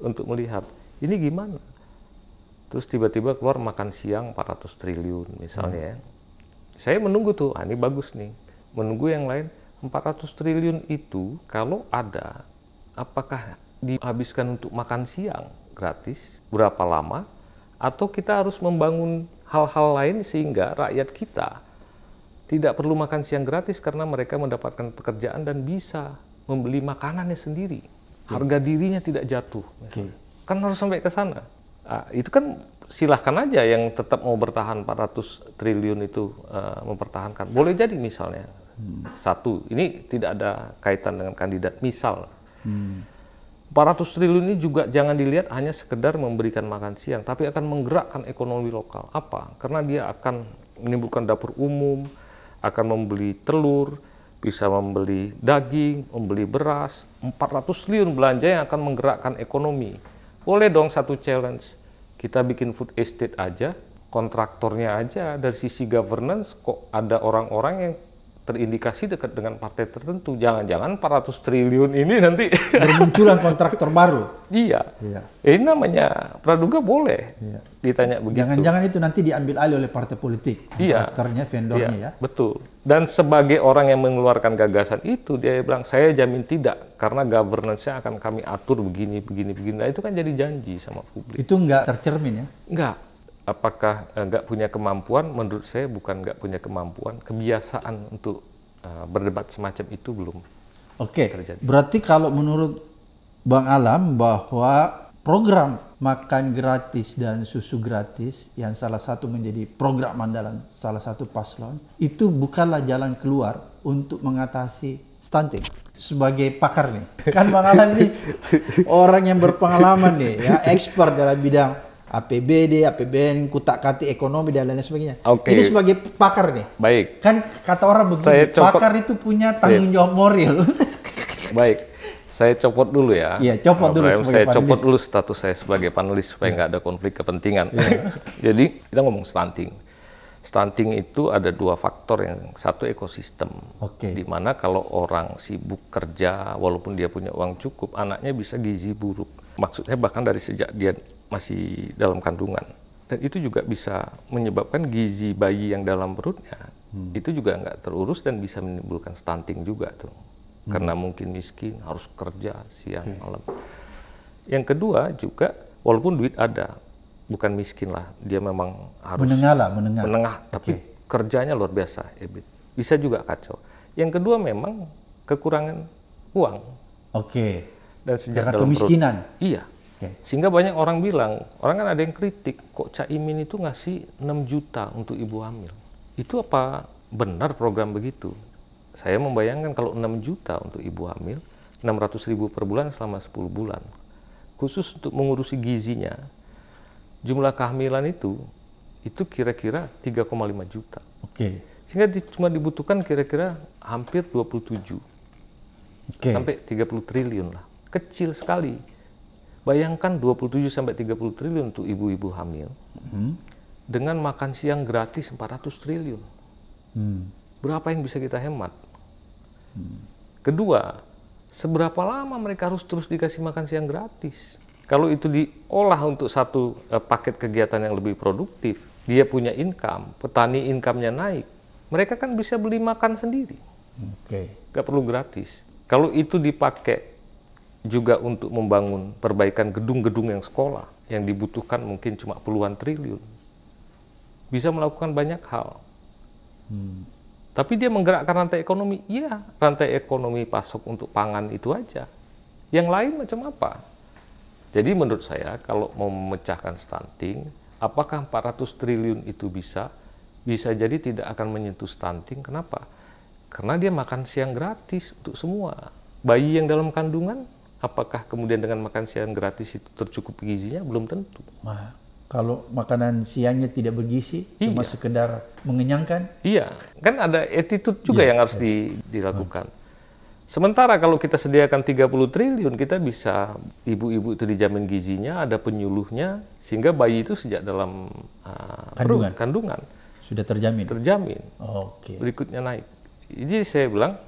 Untuk melihat ini gimana. Terus tiba-tiba keluar makan siang 400 triliun misalnya ya. Saya menunggu tuh, ini bagus nih. Menunggu yang lain, 400 triliun itu kalau ada, apakah dihabiskan untuk makan siang gratis, berapa lama, atau kita harus membangun hal-hal lain sehingga rakyat kita tidak perlu makan siang gratis karena mereka mendapatkan pekerjaan dan bisa membeli makanannya sendiri. Harga dirinya tidak jatuh. Kan harus sampai ke sana. Itu kan silahkan aja yang tetap mau bertahan 400 triliun itu mempertahankan. Boleh jadi misalnya. Satu, ini tidak ada kaitan dengan kandidat. Misal, 400 triliun ini juga jangan dilihat hanya sekedar memberikan makan siang, tapi akan menggerakkan ekonomi lokal. Apa? Karena dia akan menimbulkan dapur umum, akan membeli telur, bisa membeli daging, membeli beras. 400 triliun belanja yang akan menggerakkan ekonomi. Boleh dong satu challenge. Kita bikin food estate aja, kontraktornya aja, dari sisi governance kok ada orang-orang yang terindikasi dekat dengan partai tertentu. Jangan-jangan 400 triliun ini nanti bermunculan kontraktor baru. Iya. Ini namanya praduga boleh. Ditanya begitu. Jangan-jangan itu nanti diambil alih oleh partai politik. Kontraktornya, vendornya ya. Betul. Dan sebagai orang yang mengeluarkan gagasan itu, dia bilang, saya jamin tidak. Karena governance-nya akan kami atur begini. Nah, itu kan jadi janji sama publik. Itu nggak tercermin ya? Nggak. Apakah nggak punya kemampuan? Menurut saya bukan nggak punya kemampuan, kebiasaan untuk berdebat semacam itu belum terjadi. Berarti kalau menurut Bang Alam bahwa program makan gratis dan susu gratis yang salah satu menjadi program andalan salah satu paslon itu bukanlah jalan keluar untuk mengatasi stunting. Sebagai pakar nih, kan Bang Alam ini orang yang berpengalaman nih, ya, expert dalam bidang APBD, APBN, kutak-katik ekonomi dan lain sebagainya. Ini sebagai pakar nih. Baik. Kan kata orang begini, pakar itu punya tanggung jawab moral. Baik. Saya copot dulu ya. Iya, copot dulu sebagai saya panelis. copot dulu status saya sebagai panelis supaya nggak ada konflik kepentingan. Jadi kita ngomong stunting. Stunting itu ada dua faktor, yang satu ekosistem. Di mana kalau orang sibuk kerja, walaupun dia punya uang cukup, anaknya bisa gizi buruk. Maksudnya bahkan dari sejak dia masih dalam kandungan. Dan itu juga bisa menyebabkan gizi bayi yang dalam perutnya itu juga nggak terurus dan bisa menimbulkan stunting juga tuh. Karena mungkin miskin, harus kerja siang malam. Yang kedua juga, walaupun duit ada, bukan miskin lah, dia memang harus menengah, tapi kerjanya luar biasa, bisa juga kacau. Yang kedua memang kekurangan uang. Oke. Dan sejak Karena kemiskinan. Iya. Oke. Sehingga banyak orang bilang, orang kan ada yang kritik, kok Caimin itu ngasih 6 juta untuk ibu hamil. Itu apa benar program begitu? Saya membayangkan kalau 6 juta untuk ibu hamil, 600.000 per bulan selama 10 bulan. Khusus untuk mengurusi gizinya, jumlah kehamilan itu kira-kira 3,5 juta. Oke. Sehingga cuma dibutuhkan kira-kira hampir 27 sampai 30 triliun lah. Kecil sekali. Bayangkan 27 sampai 30 triliun untuk ibu-ibu hamil. Dengan makan siang gratis 400 triliun. Berapa yang bisa kita hemat? Kedua, seberapa lama mereka harus terus dikasih makan siang gratis? Kalau itu diolah untuk satu paket kegiatan yang lebih produktif, dia punya income, petani income-nya naik, mereka kan bisa beli makan sendiri. Nggak perlu gratis. Kalau itu dipakai juga untuk membangun perbaikan gedung-gedung yang sekolah, yang dibutuhkan mungkin cuma puluhan triliun, bisa melakukan banyak hal. Tapi dia menggerakkan rantai ekonomi, iya, rantai ekonomi pasok untuk pangan itu aja. Yang lain macam apa? Jadi menurut saya kalau mau memecahkan stunting, apakah 400 triliun itu bisa? Bisa jadi tidak akan menyentuh stunting. Kenapa? Karena dia makan siang gratis untuk semua. Bayi yang dalam kandungan, apakah kemudian dengan makan siang gratis itu tercukupi gizinya? Belum tentu. Nah, kalau makanan siangnya tidak bergizi, cuma sekedar mengenyangkan? Iya, kan ada attitude juga yang harus dilakukan. Sementara kalau kita sediakan 30 triliun, kita bisa, ibu-ibu itu dijamin gizinya, ada penyuluhnya, sehingga bayi itu sejak dalam kandungan sudah terjamin? Terjamin. Oke. Berikutnya naik. Jadi saya bilang,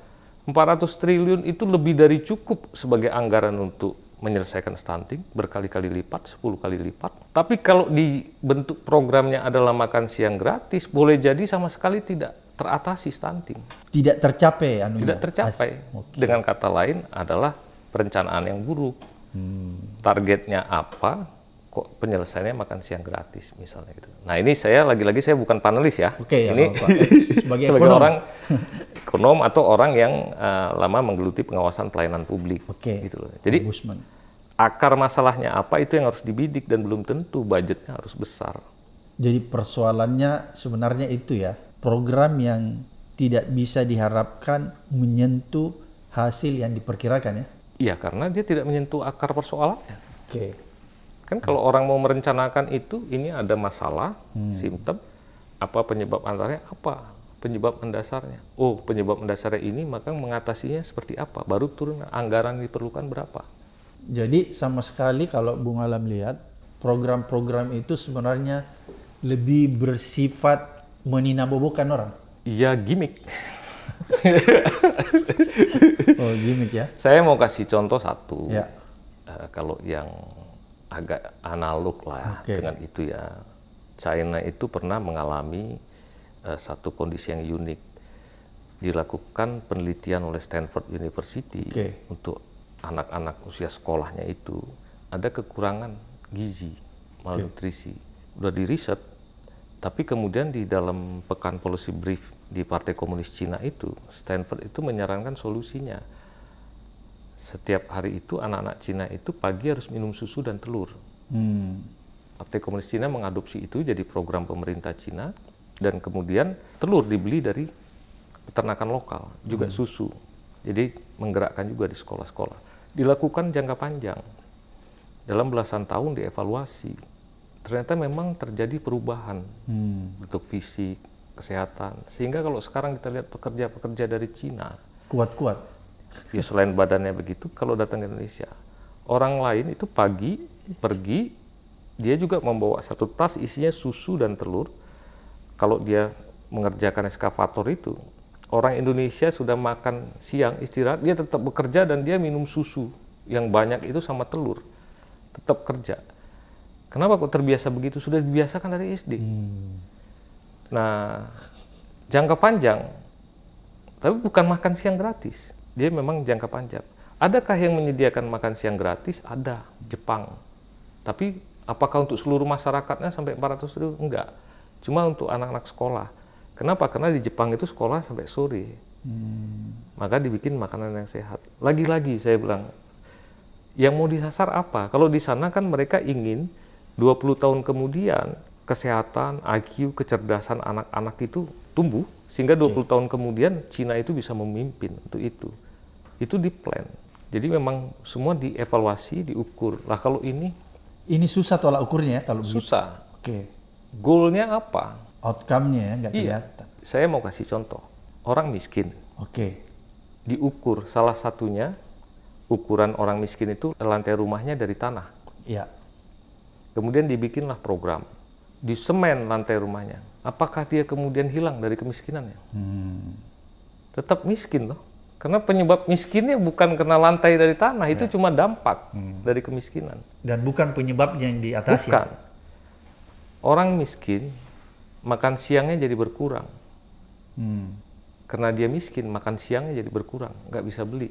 400 triliun itu lebih dari cukup sebagai anggaran untuk menyelesaikan stunting, berkali-kali lipat, 10 kali lipat. Tapi kalau dibentuk programnya adalah makan siang gratis, boleh jadi sama sekali tidak teratasi stunting. Tidak tercapai anunya? Tidak tercapai. Dengan kata lain adalah perencanaan yang buruk. Targetnya apa, kok penyelesaiannya makan siang gratis misalnya gitu. Nah ini saya lagi-lagi saya bukan panelis ya. Ini sebagai orang ekonom atau orang yang lama menggeluti pengawasan pelayanan publik. Gitu loh. Jadi akar masalahnya apa itu yang harus dibidik dan belum tentu budgetnya harus besar. Jadi persoalannya sebenarnya itu ya, program yang tidak bisa diharapkan menyentuh hasil yang diperkirakan ya? Iya, karena dia tidak menyentuh akar persoalannya. Kan kalau orang mau merencanakan itu, ini ada masalah, simptom, apa penyebab antaranya, apa penyebab mendasarnya. Oh, penyebab mendasarnya ini, maka mengatasinya seperti apa, baru turun anggaran yang diperlukan berapa. Jadi sama sekali kalau Bung Alam lihat, program-program itu sebenarnya lebih bersifat meninabobokan orang? Iya, gimmick. Oh, gimmick ya? Saya mau kasih contoh satu. Ya. Kalau yang agak analog lah dengan itu ya. China itu pernah mengalami satu kondisi yang unik. Dilakukan penelitian oleh Stanford University untuk anak-anak usia sekolahnya itu ada kekurangan gizi, malnutrisi. Udah di riset, tapi kemudian di dalam pekan policy brief di Partai Komunis Cina itu, Stanford itu menyarankan solusinya. Setiap hari itu anak-anak Cina itu pagi harus minum susu dan telur. Partai Komunis Cina mengadopsi itu jadi program pemerintah Cina, dan kemudian telur dibeli dari peternakan lokal, juga susu. Jadi menggerakkan juga di sekolah-sekolah. Dilakukan jangka panjang. Dalam belasan tahun dievaluasi. Ternyata memang terjadi perubahan untuk fisik, kesehatan. Sehingga kalau sekarang kita lihat pekerja-pekerja dari Cina, kuat-kuat. Ya selain badannya begitu, kalau datang ke Indonesia, orang lain itu pagi pergi, dia juga membawa satu tas isinya susu dan telur. Kalau dia mengerjakan eskavator itu, orang Indonesia sudah makan siang, istirahat, dia tetap bekerja dan dia minum susu yang banyak itu sama telur. Tetap kerja. Kenapa kok terbiasa begitu? Sudah dibiasakan dari SD. Nah, jangka panjang, tapi bukan makan siang gratis. Dia memang jangka panjang. Adakah yang menyediakan makan siang gratis? Ada, Jepang. Tapi apakah untuk seluruh masyarakatnya sampai 400 ribu? Enggak. Cuma untuk anak-anak sekolah. Kenapa? Karena di Jepang itu sekolah sampai sore. Maka dibikin makanan yang sehat. Lagi-lagi saya bilang, yang mau disasar apa? Kalau di sana kan mereka ingin 20 tahun kemudian kesehatan, IQ, kecerdasan anak-anak itu tumbuh, sehingga 20 tahun kemudian Cina itu bisa memimpin untuk itu. Itu di plan. Jadi memang semua dievaluasi, diukur. Lah kalau ini susah tolak ukurnya ya kalau susah. Oke. Goalnya apa? Outcome-nya ya nggak Iya. kelihatan. Saya mau kasih contoh. Orang miskin. Oke. Diukur salah satunya, ukuran orang miskin itu lantai rumahnya dari tanah. Iya. Kemudian dibikinlah program. Disemen lantai rumahnya. Apakah dia kemudian hilang dari kemiskinannya? Tetap miskin loh. Karena penyebab miskinnya bukan karena lantai dari tanah, itu cuma dampak dari kemiskinan. Dan bukan penyebabnya yang di atas Bukan. Orang miskin, makan siangnya jadi berkurang. Karena dia miskin, makan siangnya jadi berkurang, nggak bisa beli.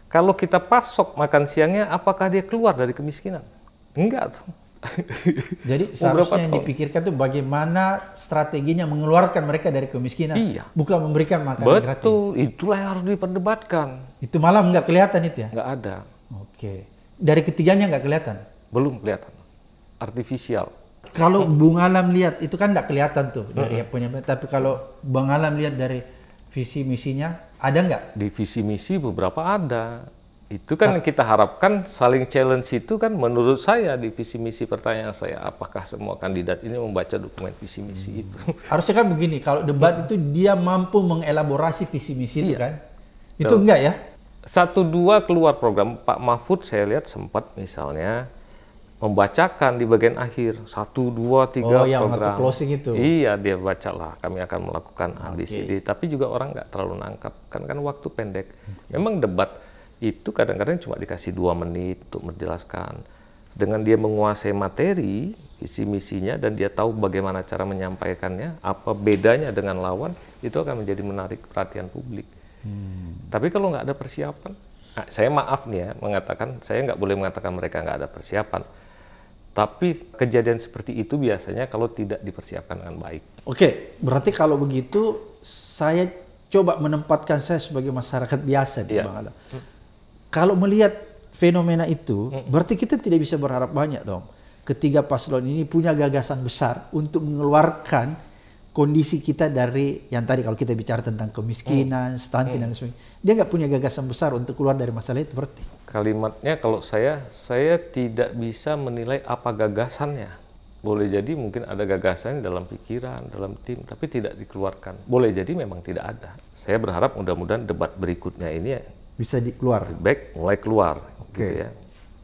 Kalau kita pasok makan siangnya, apakah dia keluar dari kemiskinan? Enggak tuh. Jadi seharusnya yang dipikirkan tuh bagaimana strateginya mengeluarkan mereka dari kemiskinan, bukan memberikan makanan gratis. Betul, itulah yang harus diperdebatkan. Itu malah nggak kelihatan itu ya? Nggak ada. Oke. Dari ketiganya nggak kelihatan? Belum kelihatan. Artifisial. Kalau Bung Alam lihat, itu kan nggak kelihatan tuh dari penyampaian. Tapi kalau Bung Alam lihat dari visi misinya, ada nggak? Di visi misi beberapa ada. Itu kan kita harapkan saling challenge itu kan menurut saya di visi misi, pertanyaan saya, apakah semua kandidat ini membaca dokumen visi misi itu? Harusnya kan begini, kalau debat itu dia mampu mengelaborasi visi misi itu kan? Itu enggak ya? 1-2 keluar program. Pak Mahfud saya lihat sempat misalnya membacakan di bagian akhir 1, 2, 3 program. Yang waktu closing itu? Iya, dia bacalah. Kami akan melakukan ABCD. Tapi juga orang nggak terlalu nangkap. Kan waktu pendek. Memang debat itu kadang-kadang cuma dikasih 2 menit untuk menjelaskan. Dengan dia menguasai materi, visi misinya, dan dia tahu bagaimana cara menyampaikannya, apa bedanya dengan lawan, itu akan menjadi menarik perhatian publik. Tapi kalau nggak ada persiapan, saya maaf nih ya mengatakan, saya nggak boleh mengatakan mereka nggak ada persiapan. Tapi kejadian seperti itu biasanya kalau tidak dipersiapkan dengan baik. Oke, berarti kalau begitu saya coba menempatkan saya sebagai masyarakat biasa di Bang Alam. Kalau melihat fenomena itu, berarti kita tidak bisa berharap banyak dong. Ketiga paslon ini punya gagasan besar untuk mengeluarkan kondisi kita dari yang tadi kalau kita bicara tentang kemiskinan, stunting dan sebagainya. Dia nggak punya gagasan besar untuk keluar dari masalah itu berarti. Kalimatnya kalau saya tidak bisa menilai apa gagasannya. Boleh jadi mungkin ada gagasan dalam pikiran, dalam tim, tapi tidak dikeluarkan. Boleh jadi memang tidak ada. Saya berharap mudah-mudahan debat berikutnya ini bisa dikeluar. Feedback mulai keluar, gitu ya.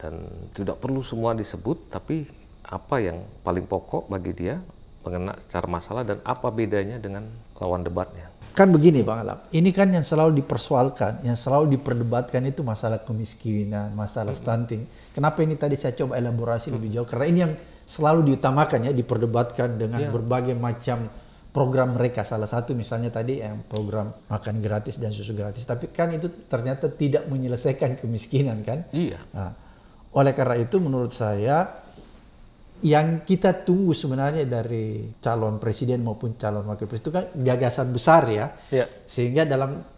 Dan tidak perlu semua disebut, tapi apa yang paling pokok bagi dia, mengena secara masalah dan apa bedanya dengan lawan debatnya. Kan begini Bang Alam, ini kan yang selalu dipersoalkan, yang selalu diperdebatkan itu masalah kemiskinan, masalah stunting. Kenapa ini tadi saya coba elaborasi lebih jauh? Karena ini yang selalu diutamakan ya, diperdebatkan dengan berbagai macam program mereka. Salah satu misalnya tadi yang program makan gratis dan susu gratis. Tapi kan itu ternyata tidak menyelesaikan kemiskinan kan? Iya. Nah, oleh karena itu menurut saya yang kita tunggu sebenarnya dari calon presiden maupun calon wakil presiden itu kan gagasan besar ya. Sehingga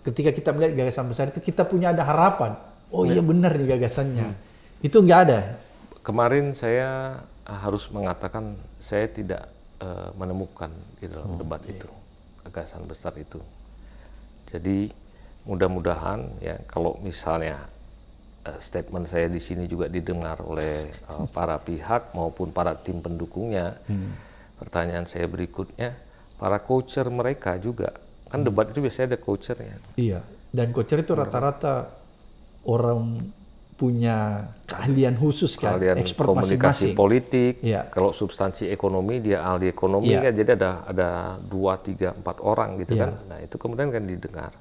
ketika kita melihat gagasan besar itu kita punya ada harapan. Oh iya benar nih gagasannya. Itu nggak ada. Kemarin saya harus mengatakan saya tidak menemukan di dalam debat itu gagasan besar itu. Jadi mudah-mudahan ya kalau misalnya statement saya di sini juga didengar oleh para pihak maupun para tim pendukungnya. Pertanyaan saya berikutnya, para coacher mereka juga kan debat itu biasanya ada coachernya. Iya. Dan coacher itu rata-rata orang punya keahlian khusus kan, expert komunikasi masing-masing. Politik. Kalau substansi ekonomi dia ahli ekonomi kan, jadi ada 2, 3, 4 orang gitu kan. Nah itu kemudian kan didengar.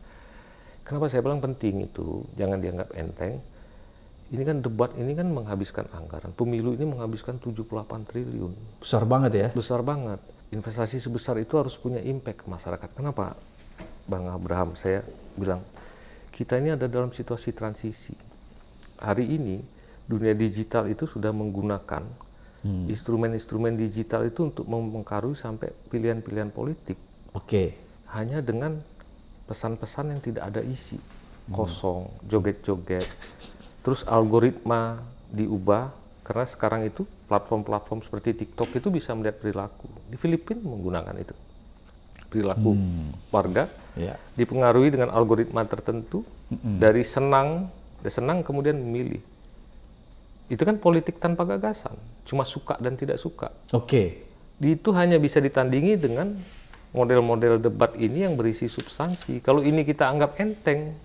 Kenapa saya bilang penting itu, jangan dianggap enteng. Ini kan debat ini kan menghabiskan anggaran. Pemilu ini menghabiskan 78 triliun. Besar banget ya? Besar banget. Investasi sebesar itu harus punya impact ke masyarakat. Kenapa Bang Abraham saya bilang kita ini ada dalam situasi transisi. Hari ini dunia digital itu sudah menggunakan instrumen-instrumen digital itu untuk mempengaruhi sampai pilihan-pilihan politik. Oke. Hanya dengan pesan-pesan yang tidak ada isi, kosong, joget-joget. Terus algoritma diubah, karena sekarang itu platform-platform seperti TikTok itu bisa melihat perilaku. Di Filipina menggunakan itu. Perilaku warga dipengaruhi dengan algoritma tertentu, dari senang kemudian memilih. Itu kan politik tanpa gagasan, cuma suka dan tidak suka. Itu hanya bisa ditandingi dengan model-model debat ini yang berisi substansi. Kalau ini kita anggap enteng,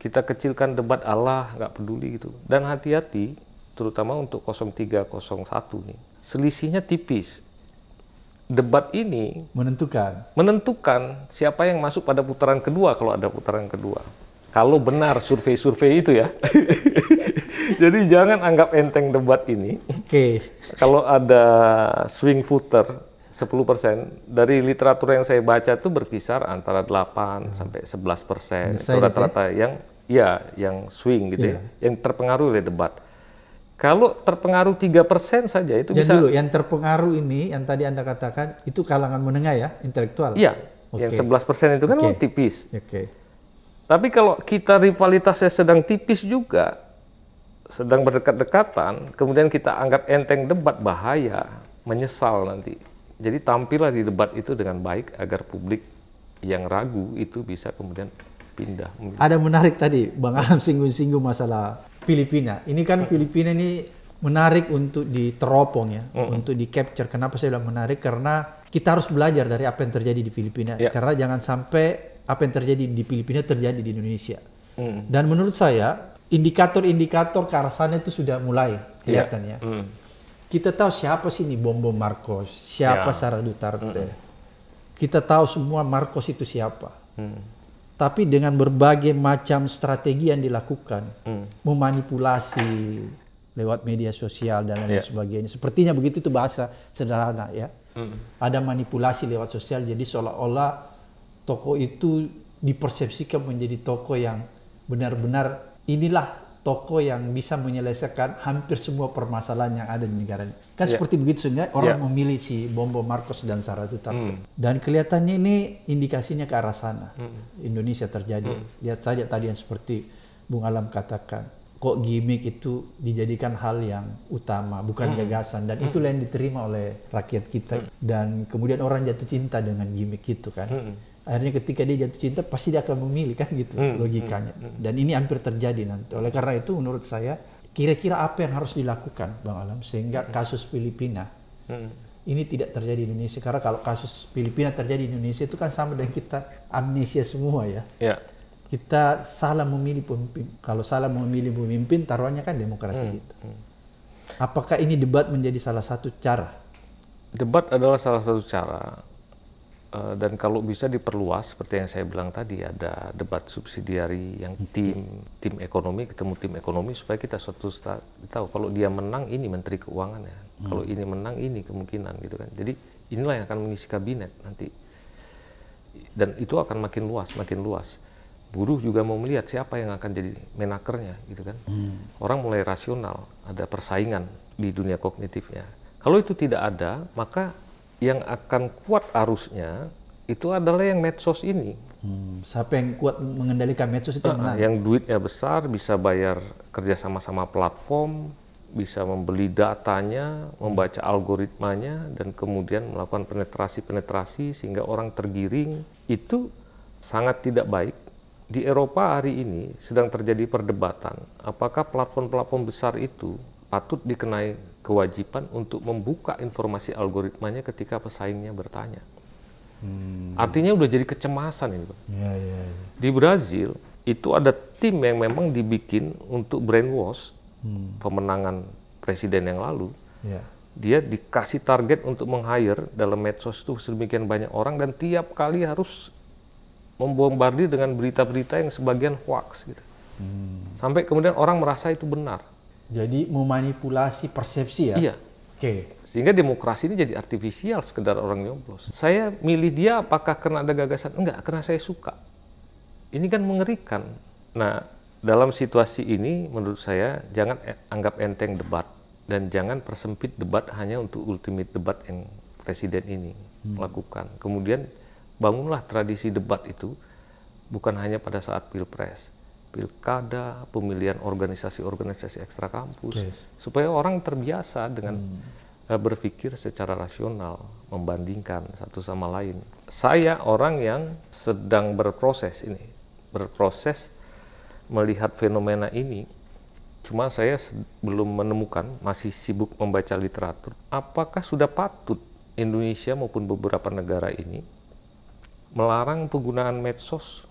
kita kecilkan debat, Allah nggak peduli gitu. Dan hati-hati, terutama untuk 03, 01 nih, selisihnya tipis. Debat ini menentukan siapa yang masuk pada putaran kedua kalau ada putaran kedua. Kalau benar survei-survei itu ya. Jadi jangan anggap enteng debat ini. Kalau ada swing voter 10%, dari literatur yang saya baca itu berkisar antara 8 sampai 11%. Itu rata-rata yang swing gitu ya, yang terpengaruh oleh debat. Kalau terpengaruh 3% saja itu bisa. Dulu yang terpengaruh ini yang tadi Anda katakan itu kalangan menengah ya, intelektual. Iya, yang 11% itu kan tipis. Tapi kalau kita rivalitasnya sedang tipis juga, sedang berdekat-dekatan, kemudian kita anggap enteng debat, bahaya, menyesal nanti. Jadi tampillah di debat itu dengan baik agar publik yang ragu itu bisa kemudian pindah. Ada menarik tadi, Bang Alam singgung-singgung masalah Filipina. Ini kan Filipina ini menarik untuk diteropong ya, untuk di-capture. Kenapa saya bilang menarik? Karena kita harus belajar dari apa yang terjadi di Filipina. Karena jangan sampai apa yang terjadi di Filipina terjadi di Indonesia. Dan menurut saya, indikator-indikator ke arah sana itu sudah mulai kelihatan ya. Kita tahu siapa sih ini Bongbong Marcos, siapa Sara Duterte. Kita tahu semua Marcos itu siapa. Tapi dengan berbagai macam strategi yang dilakukan, memanipulasi lewat media sosial dan lain sebagainya. Sepertinya begitu itu bahasa sederhana ya. Ada manipulasi lewat sosial, jadi seolah-olah tokoh itu dipersepsikan menjadi tokoh yang benar-benar inilah tokoh yang bisa menyelesaikan hampir semua permasalahan yang ada di negara ini. Kan seperti begitu sehingga orang memilih si Bongbong Marcos dan Sara Duterte. Dan kelihatannya ini indikasinya ke arah sana. Indonesia terjadi. Lihat saja tadi yang seperti Bung Alam katakan. Kok gimmick itu dijadikan hal yang utama, bukan gagasan. Dan itulah yang diterima oleh rakyat kita. Dan kemudian orang jatuh cinta dengan gimmick itu kan. Akhirnya ketika dia jatuh cinta pasti dia akan memilih kan gitu logikanya. Dan ini hampir terjadi nanti. Oleh karena itu menurut saya kira-kira apa yang harus dilakukan Bang Alam sehingga kasus Filipina ini tidak terjadi di Indonesia. Karena kalau kasus Filipina terjadi di Indonesia itu kan sama dengan kita amnesia semua ya. Kita salah memilih pemimpin. Kalau salah memilih pemimpin taruhannya kan demokrasi kita. Apakah ini debat menjadi salah satu cara? Debat adalah salah satu cara. Dan kalau bisa diperluas seperti yang saya bilang tadi, ada debat subsidiari yang tim ekonomi ketemu tim ekonomi supaya kita suatu saat tahu kalau dia menang ini menteri keuangan ya, kalau ini menang ini kemungkinan gitu kan. Jadi inilah yang akan mengisi kabinet nanti, dan itu akan makin luas. Buruh juga mau melihat siapa yang akan jadi menakernya gitu kan. Orang mulai rasional, ada persaingan di dunia kognitifnya. Kalau itu tidak ada, maka yang akan kuat arusnya itu adalah yang medsos ini. Siapa yang kuat mengendalikan medsos itu yang menang? Yang duitnya besar, bisa bayar kerja sama platform, bisa membeli datanya, membaca algoritmanya, dan kemudian melakukan penetrasi sehingga orang tergiring. Itu sangat tidak baik. Di Eropa hari ini sedang terjadi perdebatan, apakah platform-platform besar itu patut dikenai kewajiban untuk membuka informasi algoritmanya ketika pesaingnya bertanya. Artinya udah jadi kecemasan ini, Pak. Di Brazil itu ada tim yang memang dibikin untuk brainwash pemenangan presiden yang lalu. Dia dikasih target untuk meng-hire dalam medsos itu sedemikian banyak orang dan tiap kali harus membombardir dengan berita-berita yang sebagian hoax gitu. Sampai kemudian orang merasa itu benar. Jadi memanipulasi persepsi ya? Iya. Sehingga demokrasi ini jadi artifisial, sekedar orang nyoblos. Saya milih dia apakah karena ada gagasan? Enggak, karena saya suka. Ini kan mengerikan. Nah, dalam situasi ini menurut saya jangan anggap enteng debat. Dan jangan persempit debat hanya untuk ultimate debat yang presiden ini lakukan. Kemudian bangunlah tradisi debat itu bukan hanya pada saat pilpres, pilkada, pemilihan organisasi-organisasi ekstra kampus, supaya orang terbiasa dengan berpikir secara rasional, membandingkan satu sama lain. Saya orang yang sedang berproses melihat fenomena ini, cuma saya belum menemukan, masih sibuk membaca literatur, apakah sudah patut Indonesia maupun beberapa negara ini melarang penggunaan medsos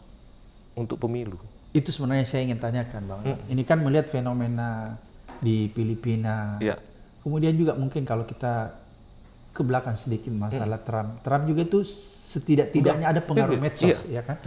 untuk pemilu. Itu sebenarnya saya ingin tanyakan, Bang. Ini kan melihat fenomena di Filipina. Ya. Kemudian juga mungkin kalau kita ke belakang sedikit masalah Trump. Trump juga itu setidak-tidaknya ada pengaruh medsos, ya kan?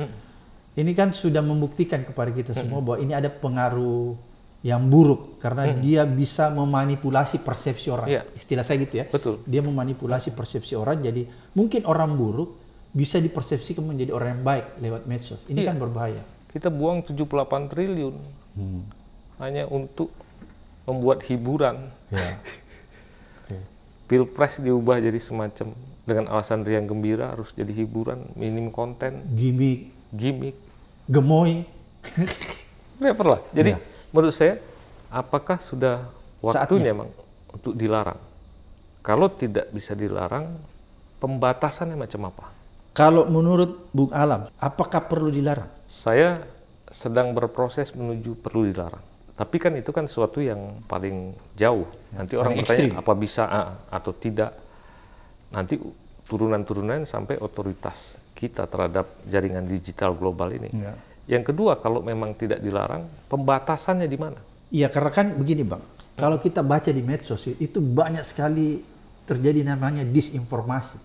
Ini kan sudah membuktikan kepada kita semua bahwa ini ada pengaruh yang buruk karena dia bisa memanipulasi persepsi orang. Istilah saya gitu ya. Betul. Dia memanipulasi persepsi orang, jadi mungkin orang buruk bisa dipersepsikan menjadi orang yang baik lewat medsos. Ini kan berbahaya. Kita buang 78 triliun hanya untuk membuat hiburan. Pilpres diubah jadi semacam dengan alasan riang gembira harus jadi hiburan, minim konten, gimmick, gemoy. Never lah. Jadi menurut saya, apakah sudah waktunya memang untuk dilarang? Kalau tidak bisa dilarang, pembatasannya macam apa? Kalau menurut Bung Alam, apakah perlu dilarang? Saya sedang berproses menuju perlu dilarang. Tapi kan itu kan sesuatu yang paling jauh. Nanti orang bertanya apa bisa atau tidak. Nanti turunan-turunan sampai otoritas kita terhadap jaringan digital global ini. Yang kedua, kalau memang tidak dilarang, pembatasannya di mana? Iya, karena kan begini, Bang. Kalau kita baca di medsos itu banyak sekali terjadi namanya disinformasi.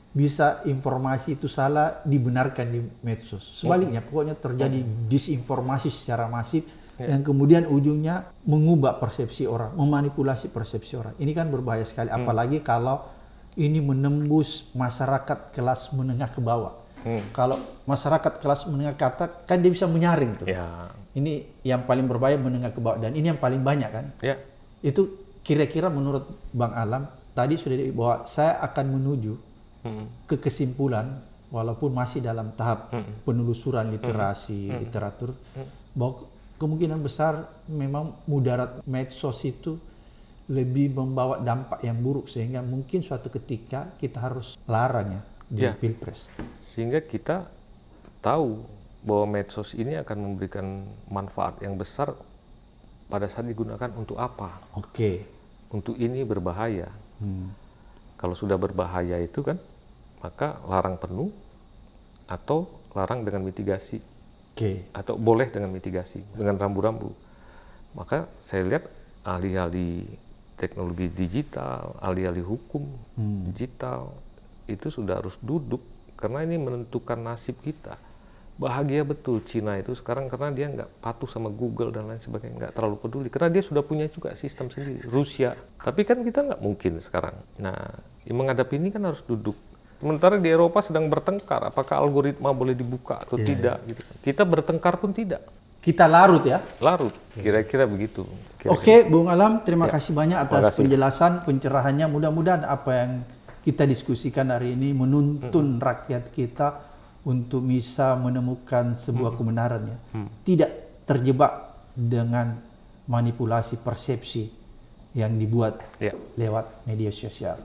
Bisa informasi itu salah dibenarkan di medsos. Sebaliknya, pokoknya terjadi disinformasi secara masif yang kemudian ujungnya mengubah persepsi orang, memanipulasi persepsi orang. Ini kan berbahaya sekali, apalagi kalau ini menembus masyarakat kelas menengah ke bawah. Kalau masyarakat kelas menengah ke atas kan dia bisa menyaring tuh. Ini yang paling berbahaya menengah ke bawah, dan ini yang paling banyak kan. Itu kira-kira menurut Bang Alam tadi sudah bahwa saya akan menuju ke kesimpulan walaupun masih dalam tahap penelusuran literasi literatur bahwa kemungkinan besar memang mudarat medsos itu lebih membawa dampak yang buruk sehingga mungkin suatu ketika kita harus larang ya di pilpres. Sehingga kita tahu bahwa medsos ini akan memberikan manfaat yang besar pada saat digunakan untuk apa. Untuk ini berbahaya. Kalau sudah berbahaya itu kan, maka larang penuh atau larang dengan mitigasi. Atau boleh dengan mitigasi, dengan rambu-rambu. Maka saya lihat ahli-ahli teknologi digital, ahli-ahli hukum digital, itu sudah harus duduk, karena ini menentukan nasib kita. Bahagia betul Cina itu sekarang karena dia nggak patuh sama Google dan lain sebagainya, nggak terlalu peduli, karena dia sudah punya juga sistem sendiri. Rusia, tapi kan kita nggak mungkin sekarang. Nah, menghadapi ini kan harus duduk. Sementara di Eropa sedang bertengkar, apakah algoritma boleh dibuka atau tidak. Gitu. Kita bertengkar pun tidak. Kita larut ya? Larut, kira-kira begitu. Oke, Bung Alam, terima kasih banyak atas penjelasan, pencerahannya. Mudah-mudahan apa yang kita diskusikan hari ini menuntun rakyat kita untuk bisa menemukan sebuah kebenaran ya. Tidak terjebak dengan manipulasi persepsi yang dibuat lewat media sosial.